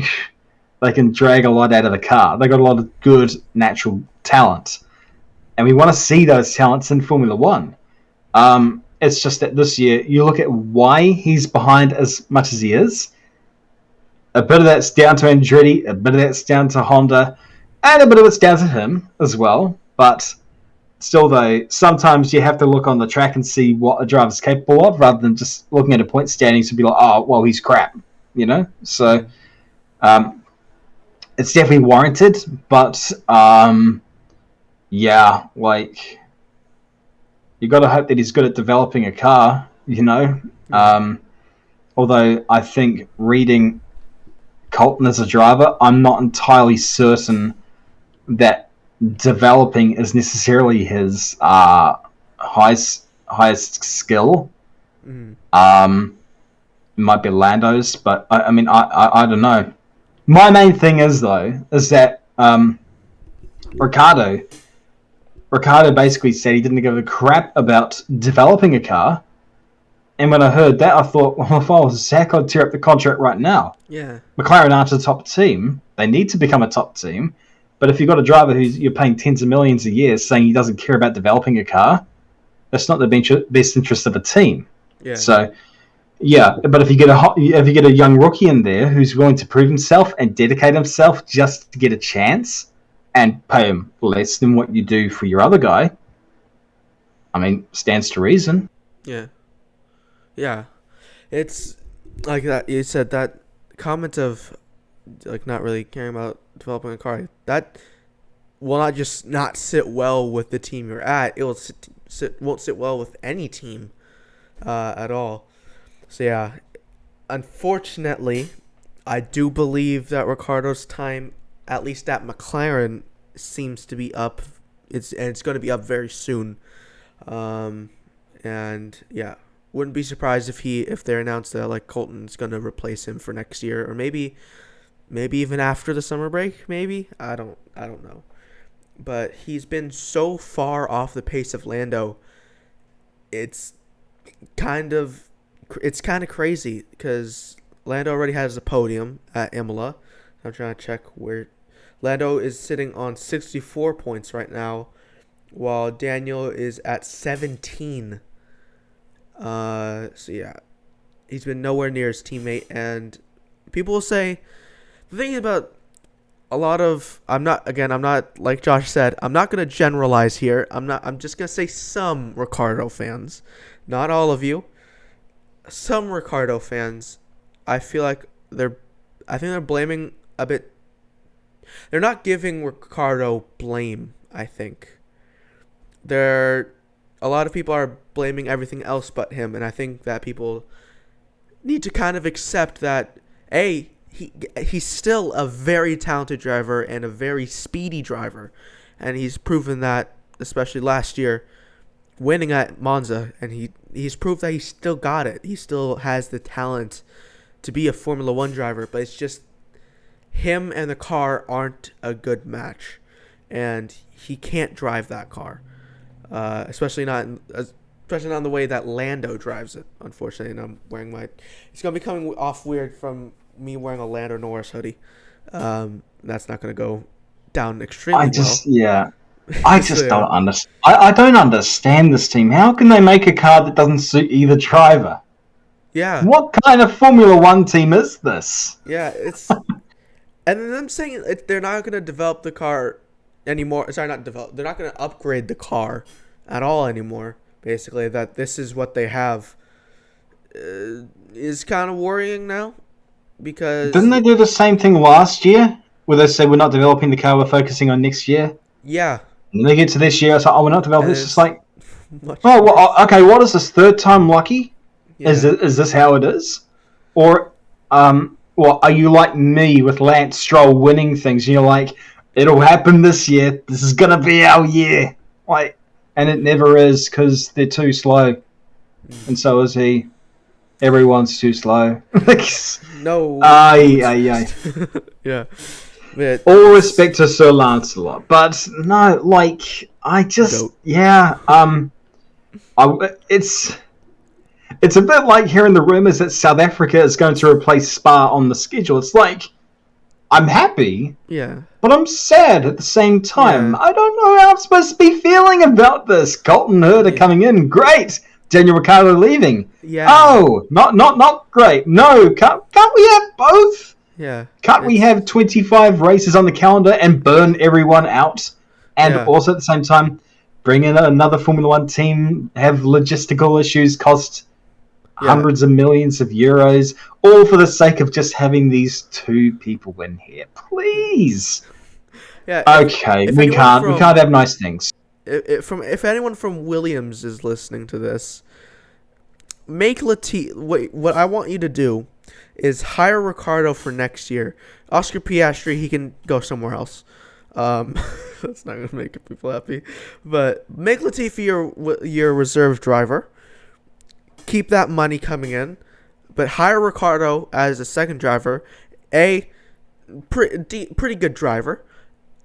Speaker 2: they can drag a lot out of the car. They got a lot of good natural talent, and we want to see those talents in Formula One. It's just that this year you look at why he's behind as much as he is. A bit of that's down to Andretti, a bit of that's down to Honda, and a bit of it's down to him as well. But still, though, sometimes you have to look on the track and see what a driver's capable of, rather than just looking at a point standings and be like, "Oh, well, he's crap," you know. So um, it's definitely warranted, but yeah, like you got to hope that he's good at developing a car, you know. Although I think reading Colton as a driver, I'm not entirely certain that developing is necessarily his highest skill. It might be Lando's, but I mean, I don't know. My main thing is though is that Ricardo basically said he didn't give a crap about developing a car. And when I heard that, I thought, well, if I was Zach, I'd tear up the contract right now.
Speaker 1: yeah,
Speaker 2: McLaren aren't a top team. They need to become a top team. But if you've got a driver who's you're paying tens of millions a year saying he doesn't care about developing a car, that's not the best interest of the team.
Speaker 1: yeah,
Speaker 2: So, yeah, but if you get a young rookie in there who's willing to prove himself and dedicate himself just to get a chance and pay him less than what you do for your other guy, I mean, stands to reason.
Speaker 1: yeah, yeah. It's like that. You said that comment of like not really caring about developing a car. That will not just not sit well with the team you're at. It will won't sit well with any team at all. So yeah, unfortunately, I do believe that Ricardo's time, at least at McLaren, seems to be up. It's going to be up very soon. And yeah, wouldn't be surprised if they announced that like Colton's going to replace him for next year, or maybe even after the summer break. Maybe I don't know. But he's been so far off the pace of Lando. It's kind of crazy because Lando already has a podium at Imola. I'm trying to check where Lando is sitting on 64 points right now, while Daniel is at 17. So yeah, he's been nowhere near his teammate, and people will say the thing about a lot of I'm not like Josh said, I'm not gonna generalize here. I'm just gonna say some Ricardo fans, not all of you. Some Ricardo fans, I think they're blaming a bit. They're not giving Ricardo blame. I think a lot of people are blaming everything else but him, and I think that people need to kind of accept that he's still a very talented driver and a very speedy driver, and he's proven that, especially last year, winning at Monza, and he's proved that he still got it. He still has the talent to be a Formula One driver, but it's just him and the car aren't a good match, and he can't drive that car, especially not in the way that Lando drives it. Unfortunately, and I'm wearing it's gonna be coming off weird from me wearing a Lando Norris hoodie. That's not gonna go down extremely well.
Speaker 2: Yeah. I
Speaker 1: So,
Speaker 2: just
Speaker 1: yeah.
Speaker 2: don't understand. I don't understand this team. How can they make a car that doesn't suit either driver?
Speaker 1: Yeah.
Speaker 2: What kind of Formula One team is this?
Speaker 1: Yeah. It's and then them saying they're not going to develop the car anymore. Sorry, not develop. They're not going to upgrade the car at all anymore. Basically, that this is what they have is kind of worrying now
Speaker 2: Didn't
Speaker 1: because
Speaker 2: they do the same thing last year? Where they said we're not developing the car, we're focusing on next year?
Speaker 1: yeah,
Speaker 2: And they get to this year, it's like, oh, we're not developing
Speaker 1: and
Speaker 2: this. It's
Speaker 1: it's
Speaker 2: like,
Speaker 1: much
Speaker 2: oh,
Speaker 1: worse.
Speaker 2: well, okay, what is this, third time lucky?
Speaker 1: Yeah,
Speaker 2: Is this how it is? Or, well, are you like me with Lance Stroll winning things? You're like, it'll happen this year. This is going to be our year. Like, and it never is because they're too slow. And so is he. Everyone's too slow.
Speaker 1: no.
Speaker 2: Aye, aye, aye.
Speaker 1: Yeah, but
Speaker 2: All respect to Sir Lancelot, but no, like I just
Speaker 1: Goat.
Speaker 2: yeah, it's a bit like hearing the rumors that South Africa is going to replace Spa on the schedule. It's like I'm happy,
Speaker 1: yeah,
Speaker 2: but I'm sad at the same time.
Speaker 1: Yeah.
Speaker 2: I don't know how I'm supposed to be feeling about this. Colton Herta
Speaker 1: Yeah.
Speaker 2: coming in, great. Daniel Ricciardo leaving.
Speaker 1: yeah,
Speaker 2: Oh, not great. No, can't we have both?
Speaker 1: yeah.
Speaker 2: Can't we
Speaker 1: It's-
Speaker 2: have 25 races on the calendar and burn everyone out? And
Speaker 1: Yeah.
Speaker 2: also at the same time, bring in another Formula One team, have logistical issues, cost
Speaker 1: Yeah.
Speaker 2: hundreds of millions of euros, all for the sake of just having these two people in here. Please.
Speaker 1: Yeah.
Speaker 2: Okay,
Speaker 1: if
Speaker 2: we
Speaker 1: anyone
Speaker 2: can't
Speaker 1: from-
Speaker 2: have nice things.
Speaker 1: If anyone from Williams is listening to this, make Latifi. What I want you to do is hire Ricardo for next year. Oscar Piastri, he can go somewhere else. That's not gonna make people happy, but make Latifi your reserve driver. Keep that money coming in, but hire Ricardo as a second driver, pretty good driver,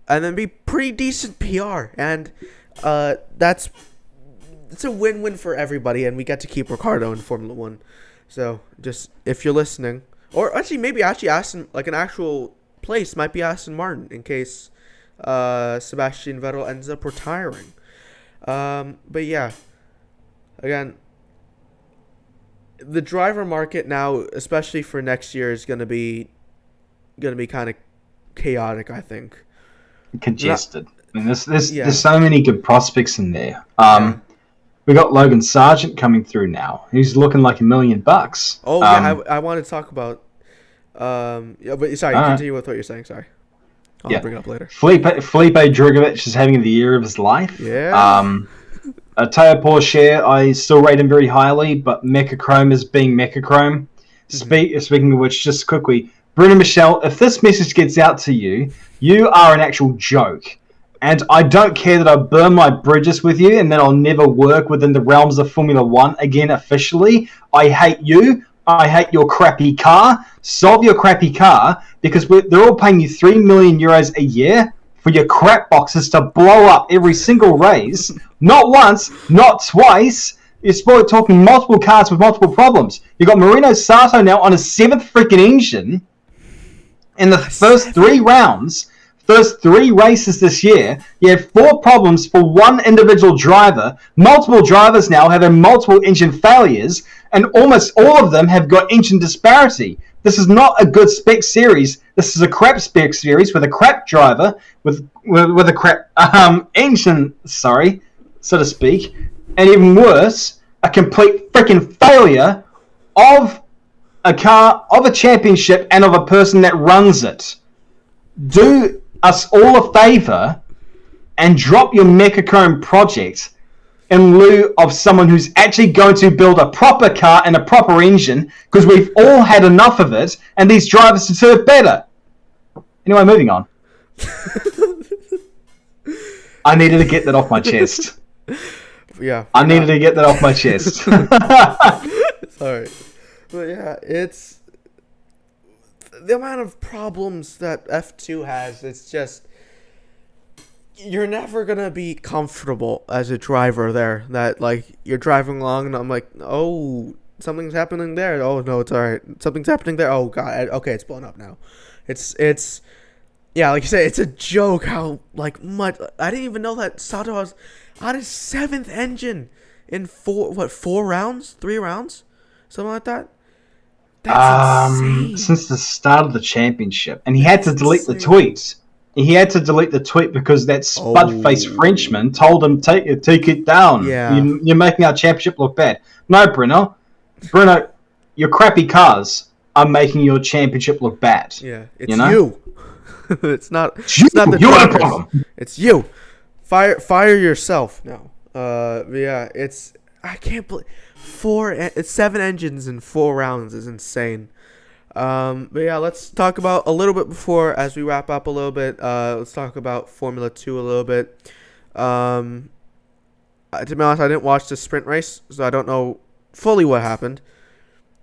Speaker 1: and then be pretty decent PR, and it's a win-win for everybody, and we get to keep Ricardo in Formula One. So just if you're listening, or actually maybe Aston, like an actual place might be Aston Martin in case Sebastian Vettel ends up retiring. But yeah, again, the driver market now, especially for next year, is gonna be kind of chaotic, I think.
Speaker 2: Congested. I mean, there's
Speaker 1: Yeah.
Speaker 2: there's so many good prospects in there.
Speaker 1: Yeah.
Speaker 2: We got Logan Sargent coming through now. He's looking like $1 million.
Speaker 1: Oh yeah, I want to talk about. Yeah, but sorry,
Speaker 2: Alright.
Speaker 1: continue with what you're saying. Sorry, I'll
Speaker 2: Yeah.
Speaker 1: bring it up later.
Speaker 2: Felipe Drugovich is having the year of his life.
Speaker 1: Yeah.
Speaker 2: Teo Porcher, I still rate him very highly, but Mechachrome is being Mechachrome. Speaking of which, just quickly, Bruno Michel, if this message gets out to you, you are an actual joke. And I don't care that I burn my bridges with you and then I'll never work within the realms of Formula One again officially. I hate you. I hate your crappy car. Solve your crappy car because they're all paying you €3 million a year for your crap boxes to blow up every single race. Not once, not twice. You're talking multiple cars with multiple problems. You got Marino Sato now on a 7th freaking engine in the first 3 rounds. First 3 races this year, you have 4 problems for one individual driver. Multiple drivers now having multiple engine failures, and almost all of them have got engine disparity. This is not a good spec series. This is a crap spec series with a crap driver, with a crap engine, so to speak, and even worse, a complete freaking failure of a car, of a championship, and of a person that runs it. Do us all a favour and drop your Mechachrome project in lieu of someone who's actually going to build a proper car and a proper engine, because we've all had enough of it and these drivers deserve better. Anyway, moving on. I needed to get that off my chest.
Speaker 1: Yeah.
Speaker 2: I needed to get that off my chest.
Speaker 1: Sorry, but yeah, it's the amount of problems that F2 has. It's just you're never gonna be comfortable as a driver there. That like you're driving along and I'm like, oh, something's happening there. Oh no, it's alright. Something's happening there. Oh god. Okay, it's blown up now. It's Yeah, like you say, it's a joke how like much. I didn't even know that Sato was on his 7th engine in 4 rounds, 3 rounds, something like that. That's insane.
Speaker 2: Since the start of the championship, and he had
Speaker 1: That's
Speaker 2: to delete the
Speaker 1: insane.
Speaker 2: tweet. He had to delete the tweet because that spud-faced
Speaker 1: Oh,
Speaker 2: Frenchman told him, take it down.
Speaker 1: yeah,
Speaker 2: You're making our championship look bad. No, Bruno, your crappy cars are making your championship look bad.
Speaker 1: yeah.
Speaker 2: You
Speaker 1: It's
Speaker 2: know,
Speaker 1: you. it's not.
Speaker 2: you,
Speaker 1: It's not the
Speaker 2: you are the
Speaker 1: drivers.
Speaker 2: problem.
Speaker 1: It's you. Fire yourself now. But yeah, it's. I can't believe it's 7 engines in 4 rounds is insane. But yeah, let's talk about a little bit before as we wrap up a little bit. Let's talk about Formula 2 a little bit. To be honest, I didn't watch the sprint race, so I don't know fully what happened.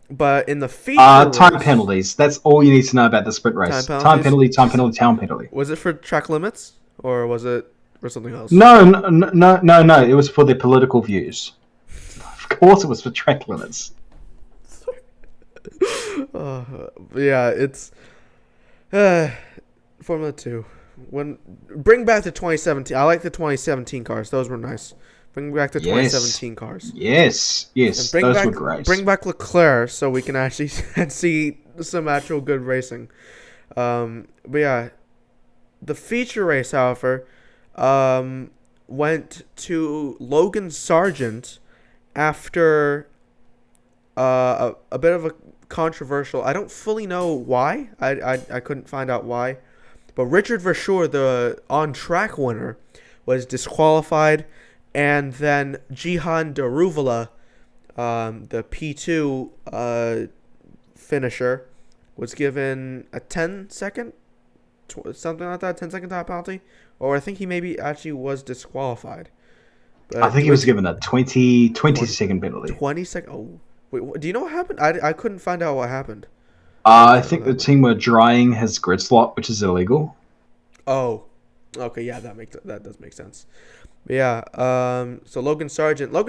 Speaker 1: But in the feature
Speaker 2: Time
Speaker 1: race,
Speaker 2: penalties. That's all you need to know about the sprint
Speaker 1: time
Speaker 2: race. Time
Speaker 1: penalties,
Speaker 2: penalty, time penalty, time penalty.
Speaker 1: was it for track limits or was it for something else?
Speaker 2: No. It was for their political views. Of course, it was for track limits.
Speaker 1: Yeah, it's Formula 2. Bring back the 2017. I like the 2017 cars. Those were nice. Bring back the
Speaker 2: Yes.
Speaker 1: 2017 cars.
Speaker 2: Yes.
Speaker 1: And bring
Speaker 2: Those
Speaker 1: back
Speaker 2: were great.
Speaker 1: bring back Leclerc so we can actually see some actual good racing. But yeah, the feature race, however, went to Logan Sargent after a bit of a controversial. I don't fully know why. I couldn't find out why. But Richard Verschoor, the on-track winner, was disqualified, and then Jihan Daruvala, the P2 finisher, was given a 10-second, something like that, 10-second time penalty, or I think he maybe actually was disqualified. But
Speaker 2: I think he was given a 20 second penalty.
Speaker 1: 20 second. Oh, wait. Do you know what happened? I couldn't find out what happened.
Speaker 2: I think the team were drying his grid slot, which is illegal.
Speaker 1: Oh, okay. Yeah, that does make sense. But yeah. So Logan Sargent, now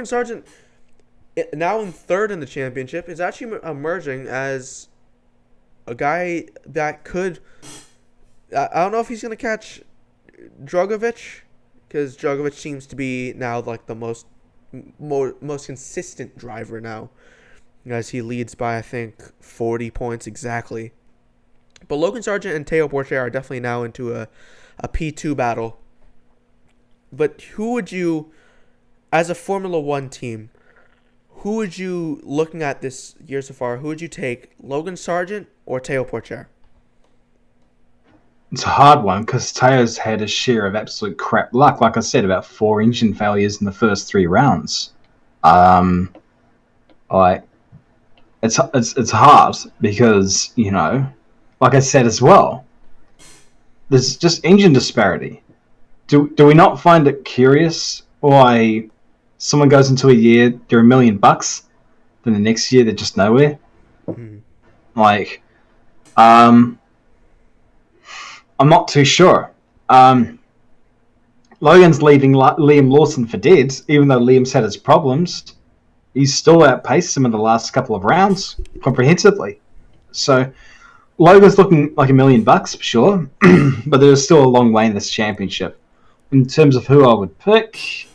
Speaker 1: in 3rd in the championship, is actually emerging as a guy that could. I don't know if he's gonna catch Drogovic, because Drogovic seems to be now like the most consistent driver now, as he leads by I think 40 points exactly. But Logan Sargent and Teo Porcher are definitely now into a P2 battle. But who would you, as a Formula 1 team, who would you, looking at this year so far, who would you take, Logan Sargent or Teo Porcher?
Speaker 2: It's a hard one because Teo's had his share of absolute crap luck. Like I said, about 4 engine failures in the first 3 rounds. Like it's hard because like I said as well, there's just engine disparity. Do we not find it curious why someone goes into a year they're $1 million, then the next year they're just nowhere?
Speaker 1: Mm-hmm.
Speaker 2: Like, I'm not too sure. Logan's leaving Liam Lawson for dead, even though Liam's had his problems. He's still outpaced him in the last couple of rounds comprehensively. So Logan's looking like $1 million for sure, but there's still a long way in this championship. In terms of who I would pick,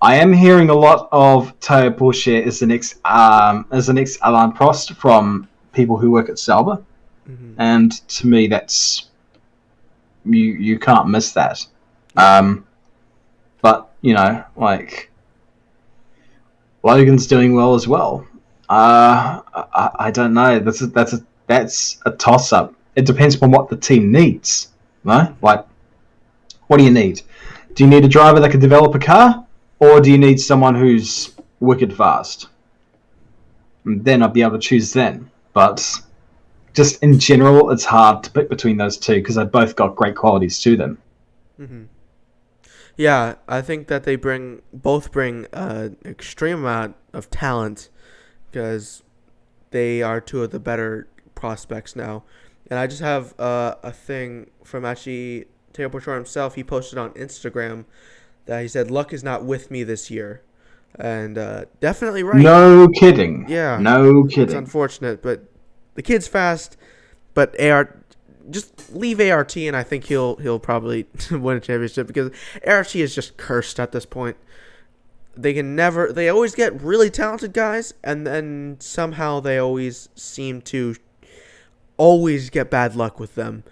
Speaker 2: I am hearing a lot of Teo Porcher as the next Alain Prost from people who work at Sauber, and to me, that's you can't miss that. But like Logan's doing well as well. I don't know. That's a toss up. It depends upon what the team needs. No, like what do you need? Do you need a driver that can develop a car, or do you need someone who's wicked fast? And then I'd be able to choose then. But just in general, it's hard to pick between those two because they both got great qualities to them.
Speaker 1: Mm-hmm. Yeah, I think that they both bring an extreme amount of talent because they are 2 of the better prospects now. And I just have a thing from actually Teo Porcher himself. He posted on Instagram that he said, "Luck is not with me this year." And definitely right.
Speaker 2: No kidding.
Speaker 1: Yeah.
Speaker 2: No
Speaker 1: It's
Speaker 2: kidding.
Speaker 1: unfortunate, but the kid's fast. But AR, just leave ART, and I think he'll probably win a championship, because ART is just cursed at this point. They always get really talented guys, and then somehow they always seem to always get bad luck with them.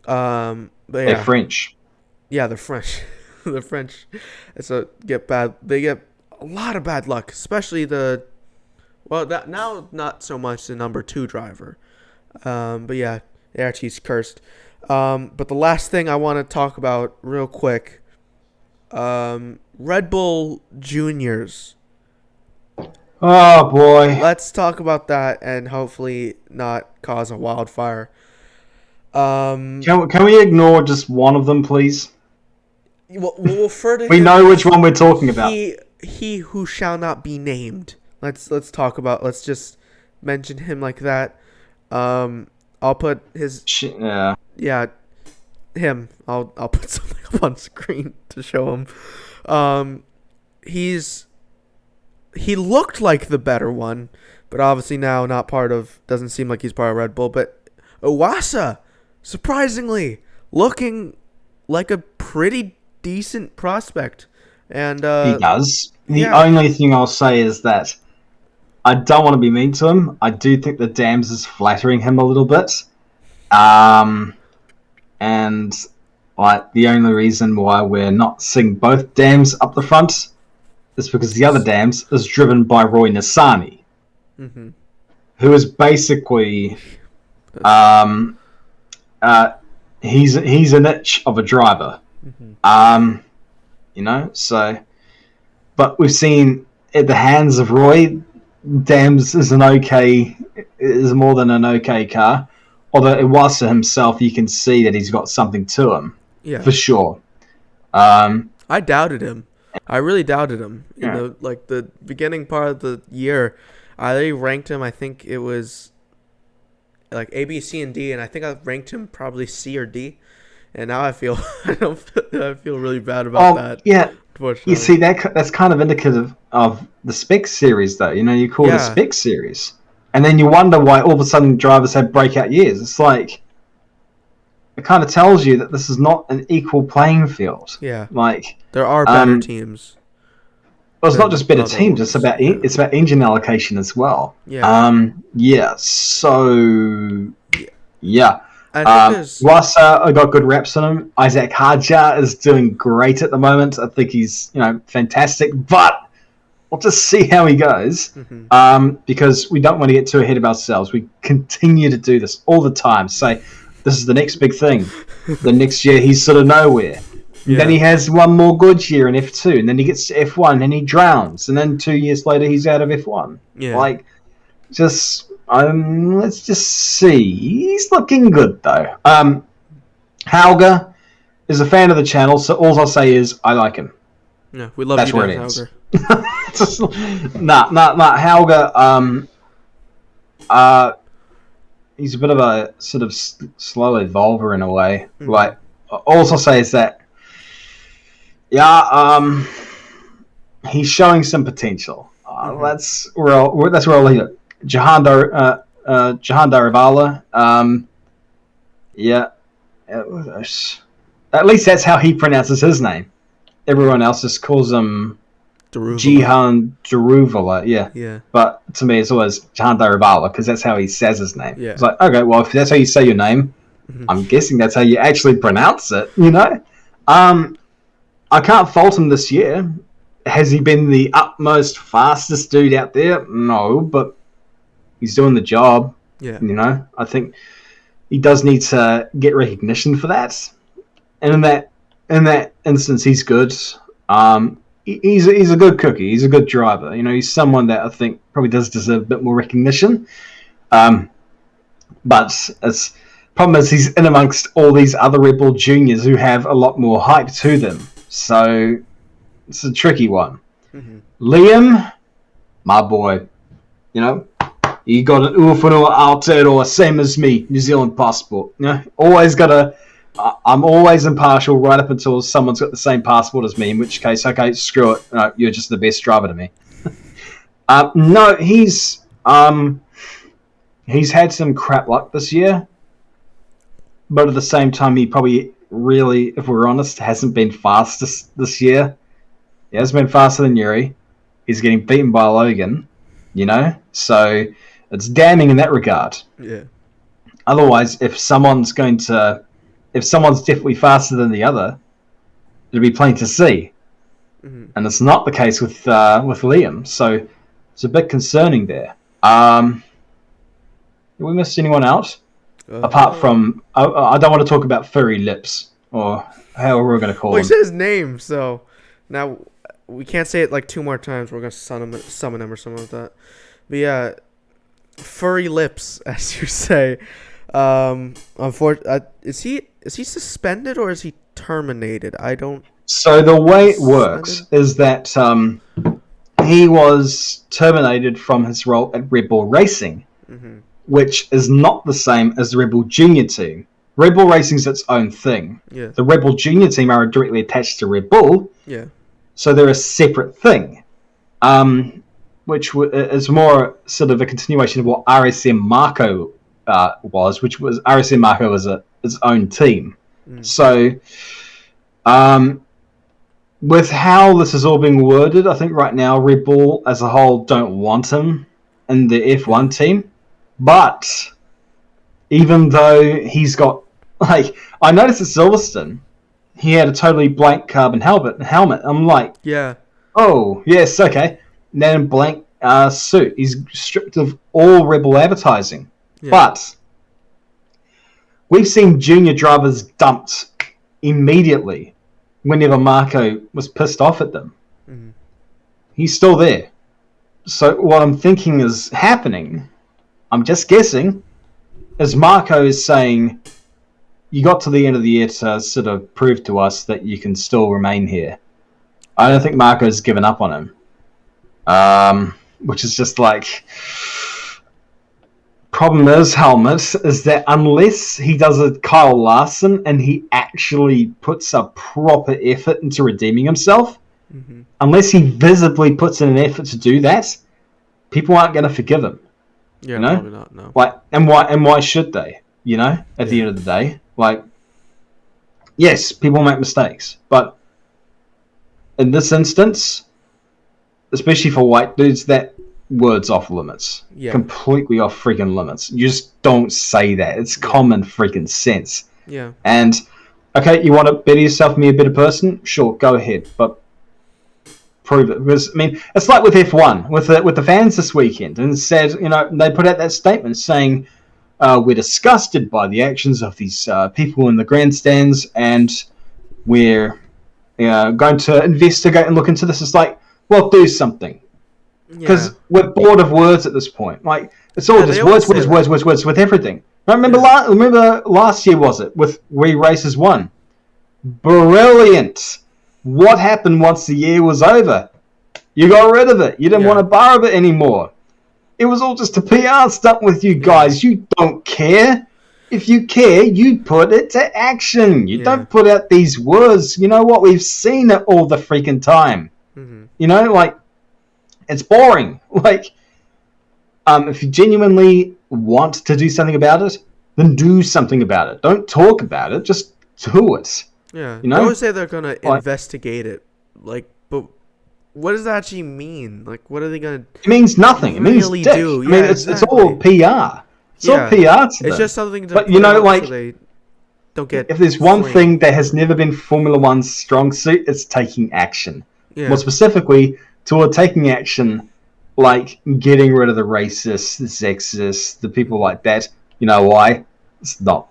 Speaker 1: But yeah.
Speaker 2: They're French.
Speaker 1: Yeah, they're French. The French, they get a lot of bad luck, especially now not so much the number 2 driver. But yeah, ART's cursed. But the last thing I want to talk about real quick, Red Bull Juniors.
Speaker 2: Oh boy.
Speaker 1: Let's talk about that and hopefully not cause a wildfire.
Speaker 2: Can we ignore just one of them, please?
Speaker 1: We'll refer to
Speaker 2: we
Speaker 1: him
Speaker 2: know which one we're talking about.
Speaker 1: He who shall not be named. Let's just mention him like that. I'll put his him. I'll put something up on screen to show him. He looked like the better one, but obviously now doesn't seem like he's part of Red Bull. But Iwasa, surprisingly, looking like a pretty decent prospect. And
Speaker 2: he does. The only thing I'll say is that I don't want to be mean to him. I do think the Dams is flattering him a little bit. And like the only reason why we're not seeing both Dams up the front is because the other Dams is driven by Roy Nissany, who is basically he's an itch of a driver. So but we've seen at the hands of Roy, Dams is more than an okay car. Although Iwasa himself, you can see that he's got something to him. Yeah. For sure.
Speaker 1: I doubted him. I really doubted him. In the beginning part of the year, I ranked him, I think it was like A, B, C, and D, and I think I ranked him probably C or D. And now I feel I feel really bad about that.
Speaker 2: Yeah. You see, that's kind of indicative of the Spec series, though. You call it a Spec series. And then you wonder why all of a sudden drivers have breakout years. It's like, it kind of tells you that this is not an equal playing field.
Speaker 1: Yeah.
Speaker 2: Like,
Speaker 1: there are better teams.
Speaker 2: Well, it's not just better teams. It's about engine allocation as well.
Speaker 1: Yeah.
Speaker 2: So, yeah. Wasa got good reps on him. Isaac Hadjar is doing great at the moment. I think he's fantastic, but we'll just see how he goes. Because we don't want to get too ahead of ourselves. We continue to do this all the time. Say this is the next big thing. The next year he's sort of nowhere. Yeah. Then he has one more good year in F2, and then he gets to F1 and he drowns, and then 2 years later he's out of F1.
Speaker 1: Yeah.
Speaker 2: Let's just see. He's looking good though. Hauger is a fan of the channel, so all I'll say is I like him.
Speaker 1: Yeah, we love
Speaker 2: That's
Speaker 1: you,
Speaker 2: where it
Speaker 1: Hauger.
Speaker 2: Nah. Hauger, he's a bit of a sort of slow evolver in a way. Like, all I'll say is that, he's showing some potential. That's where I'll leave it. Jahan Darivala, at least that's how he pronounces his name. Everyone else just calls him Jihan Daruvala, yeah. But to me, it's always Jahan Darivala because that's how he says his name.
Speaker 1: Yeah.
Speaker 2: It's like, okay, well, if that's how you say your name, I'm guessing that's how you actually pronounce it. I can't fault him this year. Has he been the utmost fastest dude out there? No, but he's doing the job.
Speaker 1: Yeah.
Speaker 2: I think he does need to get recognition for that. And in that instance, he's good. He's a good cookie. He's a good driver. He's someone that I think probably does deserve a bit more recognition. But the problem is he's in amongst all these other Red Bull juniors who have a lot more hype to them. So it's a tricky one. Liam, my boy, he got an Uwhanua Aotearoa, same as me, New Zealand passport. Always got a. I'm always impartial right up until someone's got the same passport as me, in which case, okay, screw it. No, you're just the best driver to me. No, he's had some crap luck this year. but at the same time, he probably really, if we're honest, hasn't been fastest this year. He hasn't been faster than Yuri. He's getting beaten by Logan, so it's damning in that regard.
Speaker 1: Yeah.
Speaker 2: Otherwise, if someone's definitely faster than the other, it'll be plain to see.
Speaker 1: Mm-hmm.
Speaker 2: And it's not the case with Liam, so it's a bit concerning there. Did we miss anyone out? Apart from, I don't want to talk about furry lips, or however we're going to call
Speaker 1: Well,
Speaker 2: them.
Speaker 1: he said his name, so now we can't say it like 2 more times. We're going to summon him or something like that. But yeah, furry lips, as you say. Is he suspended or is he terminated? I don't.
Speaker 2: So the way it works is that he was terminated from his role at Revell Racing, which is not the same as the Revell Junior team. Revell Racing's its own thing.
Speaker 1: Yeah.
Speaker 2: The Revell Junior team are directly attached to Revell.
Speaker 1: Yeah.
Speaker 2: So they're a separate thing, which is more sort of a continuation of what RSM Marco was, which was RSM Marco was its own team. So, with how this is all being worded, I think right now Red Bull as a whole don't want him in the F1 team. But even though he's got, I noticed at Silverstone, he had a totally blank carbon helmet. I'm like,
Speaker 1: yeah.
Speaker 2: Oh, yes, okay. And then blank suit. He's stripped of all Rebel advertising. Yeah. But we've seen junior drivers dumped immediately whenever Marco was pissed off at them. Mm-hmm. He's still there. So what I'm thinking is happening, I'm just guessing, is Marco is saying, you got to the end of the year to sort of prove to us that you can still remain here. I don't think Marco's given up on him. Which is just like... Problem is, Helmut, is that unless he does a Kyle Larson and he actually puts a proper effort into redeeming himself, unless he visibly puts in an effort to do that, people aren't going to forgive him.
Speaker 1: Yeah, probably not, no.
Speaker 2: And why should they, at the end of the day? Yes, people make mistakes, but in this instance, especially for white dudes, that word's off limits. Yeah. Completely off freaking limits. You just don't say that. It's common freaking sense.
Speaker 1: Yeah.
Speaker 2: And, okay, you want to better yourself, be a better person? Sure, go ahead, but prove it. Because, it's like with F1, with the fans this weekend, and it said, they put out that statement saying, we're disgusted by the actions of these people in the grandstands, and we're going to investigate and look into this. It's like, well, do something. Because we're bored of words at this point. It's all just words with everything. Remember last year, was it, with We Races 1? Brilliant. What happened once the year was over? You got rid of it. You didn't want to borrow it anymore. It was all just a PR stunt with you guys. You don't care. If you care, you put it to action. You don't put out these words. You know what? We've seen it all the freaking time. Mm-hmm. It's boring. If you genuinely want to do something about it, then do something about it. Don't talk about it. Just do it.
Speaker 1: Yeah. They always say they're going to investigate it. But what does that actually mean? What are they going to...
Speaker 2: It means nothing. It means dick. It's all PR. It's all PR to them.
Speaker 1: It's just something to...
Speaker 2: But,
Speaker 1: so they don't get...
Speaker 2: If there's one thing that has never been Formula One's strong suit, it's taking action. Yeah. More specifically, toward taking action, getting rid of the racists, the sexists, the people like that. You know why? It's not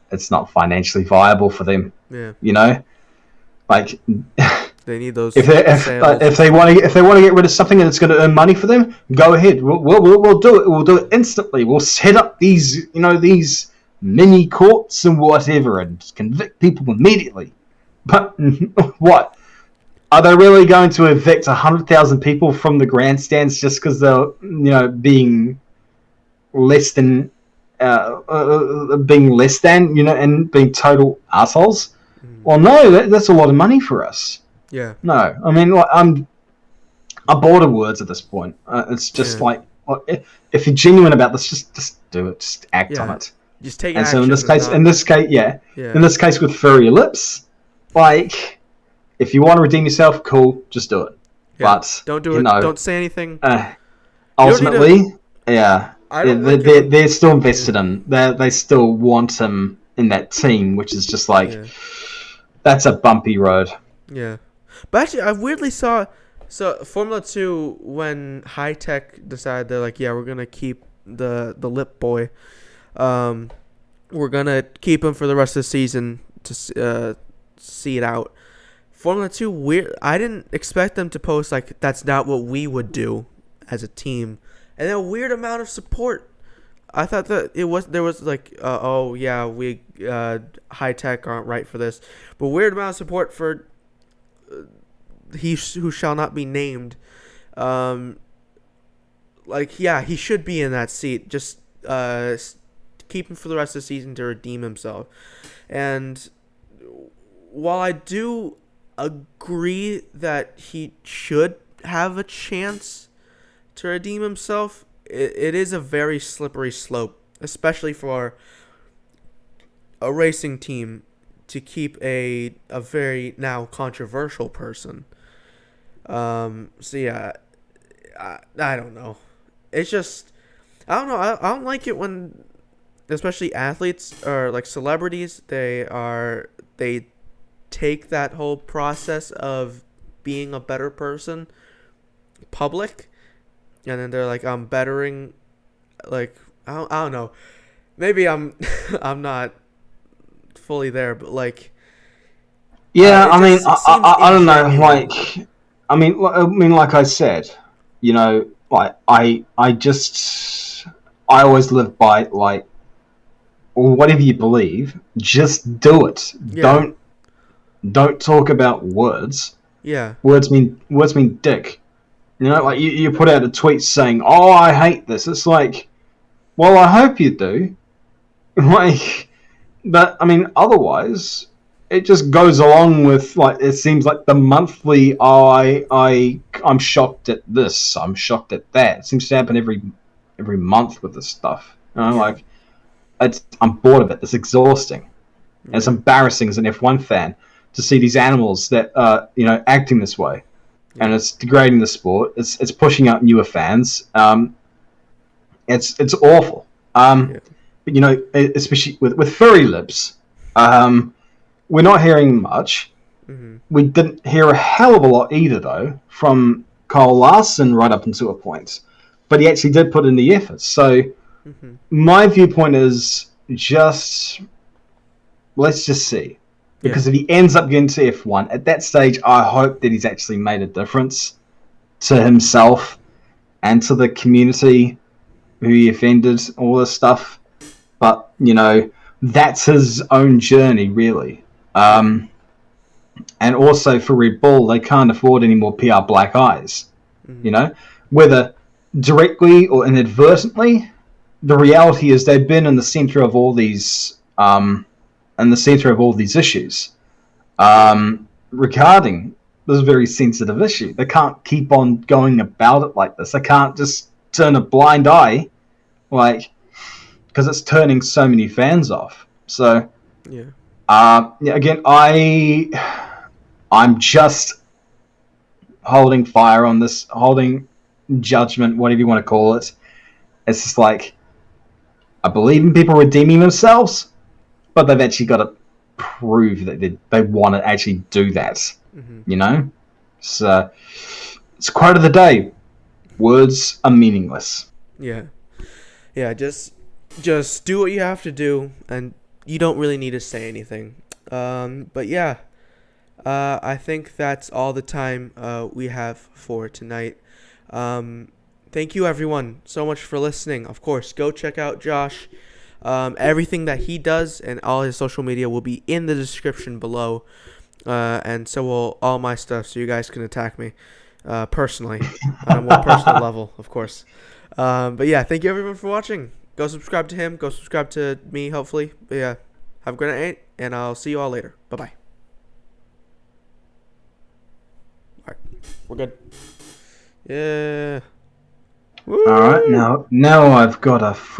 Speaker 2: financially viable for them. Yeah.
Speaker 1: They need those.
Speaker 2: If they want to get rid of something and it's going to earn money for them, go ahead. We'll do it. We'll do it instantly. We'll set up these mini courts and whatever and convict people immediately. But what? Are they really going to evict 100,000 people from the grandstands just because they're being less than and being total assholes? Well, no, that's a lot of money for us.
Speaker 1: Yeah.
Speaker 2: No, I'm bored of words at this point. It's just if you're genuine about this, just do it. Just act on it.
Speaker 1: Just take
Speaker 2: And
Speaker 1: action.
Speaker 2: so in this case,
Speaker 1: Yeah.
Speaker 2: in this case with furry lips, like if you want to redeem yourself, cool, just do it.
Speaker 1: Yeah.
Speaker 2: But
Speaker 1: Don't do it. Don't say anything. You don't need to.
Speaker 2: Ultimately, yeah,
Speaker 1: I don't like it when.
Speaker 2: they're still invested in. They still want him in that team, which is just like
Speaker 1: Yeah.
Speaker 2: that's a bumpy road.
Speaker 1: Yeah. But actually, I weirdly saw. So Formula 2, when High Tech decided they're like, yeah, we're gonna keep the lip boy. We're gonna keep him for the rest of the season to see it out. Formula 2, weird. I didn't expect them to post like that's not what we would do as a team, and then a weird amount of support. I thought that there was like oh yeah, we High Tech aren't right for this, but weird amount of support for he who shall not be named. Like yeah, he should be in that seat. Just keep him for the rest of the season to redeem himself. And while I do agree that he should have a chance to redeem himself, it is a very slippery slope, especially for a racing team to keep a very now controversial person. So yeah, I don't know. It's just I don't know. I don't like it when, especially athletes or like celebrities, they take that whole process of being a better person public, and then they're like, I'm bettering, like I don't know, maybe I'm I'm not fully there, but like
Speaker 2: Yeah,
Speaker 1: it
Speaker 2: I mean,
Speaker 1: just seems
Speaker 2: I don't know,
Speaker 1: ingenuine.
Speaker 2: like, like I said, like I always live by like, whatever you believe, just do it.
Speaker 1: Yeah,
Speaker 2: Don't talk about words.
Speaker 1: yeah,
Speaker 2: Words mean dick.
Speaker 1: yeah,
Speaker 2: Like you put out a tweet saying, "Oh, I hate this." It's like, well, I hope you do. Like, but I mean, otherwise, it just goes along with like it seems like the monthly. Oh, I'm shocked at this. I'm shocked at that. It seems to happen every month with this stuff.
Speaker 1: yeah,
Speaker 2: Like I'm bored of it. It's exhausting. And it's
Speaker 1: yeah,
Speaker 2: embarrassing as an F1 fan to see these animals that acting this way, and
Speaker 1: yeah,
Speaker 2: it's degrading the sport. It's pushing out newer fans. It's awful.
Speaker 1: yeah,
Speaker 2: But especially with furry lips, we're not hearing much.
Speaker 1: mm-hmm.
Speaker 2: We didn't hear a hell of a lot either, though, from Kyle Larson right up until a point. But he actually did put in the effort. So
Speaker 1: Mm-hmm.
Speaker 2: my viewpoint is just let's just see.
Speaker 1: Yeah,
Speaker 2: Because if he ends up getting to F1, at that stage, I hope that he's actually made a difference to himself and to the community who he offended, all this stuff. But, that's his own journey, really.
Speaker 1: yeah,
Speaker 2: And also for Red Bull, they can't afford any more PR black eyes.
Speaker 1: mm-hmm.
Speaker 2: Whether directly or inadvertently, the reality is they've been in the center of all these issues regarding this very sensitive issue. They can't keep on going about it like this. They can't just turn a blind eye, like, because it's turning so many fans off. So,
Speaker 1: yeah,
Speaker 2: again, I'm just holding fire on this, holding judgment, whatever you want to call it. It's just like I believe in people redeeming themselves, but they've actually got to prove that they want to actually do that.
Speaker 1: mm-hmm.
Speaker 2: So it's quote of the day: words are meaningless.
Speaker 1: Yeah, yeah. Just do what you have to do, and you don't really need to say anything. But yeah, I think that's all the time we have for tonight. Thank you everyone so much for listening. Of course, go check out Josh. Everything that he does and all his social media will be in the description below. And so will all my stuff, so you guys can attack me personally on a more personal level, of course. But yeah, thank you everyone for watching. Go subscribe to him. Go subscribe to me, hopefully. But yeah, have a great night, and I'll see you all later. Bye-bye. All right, we're good. Yeah. Woo!
Speaker 2: All right, now I've got a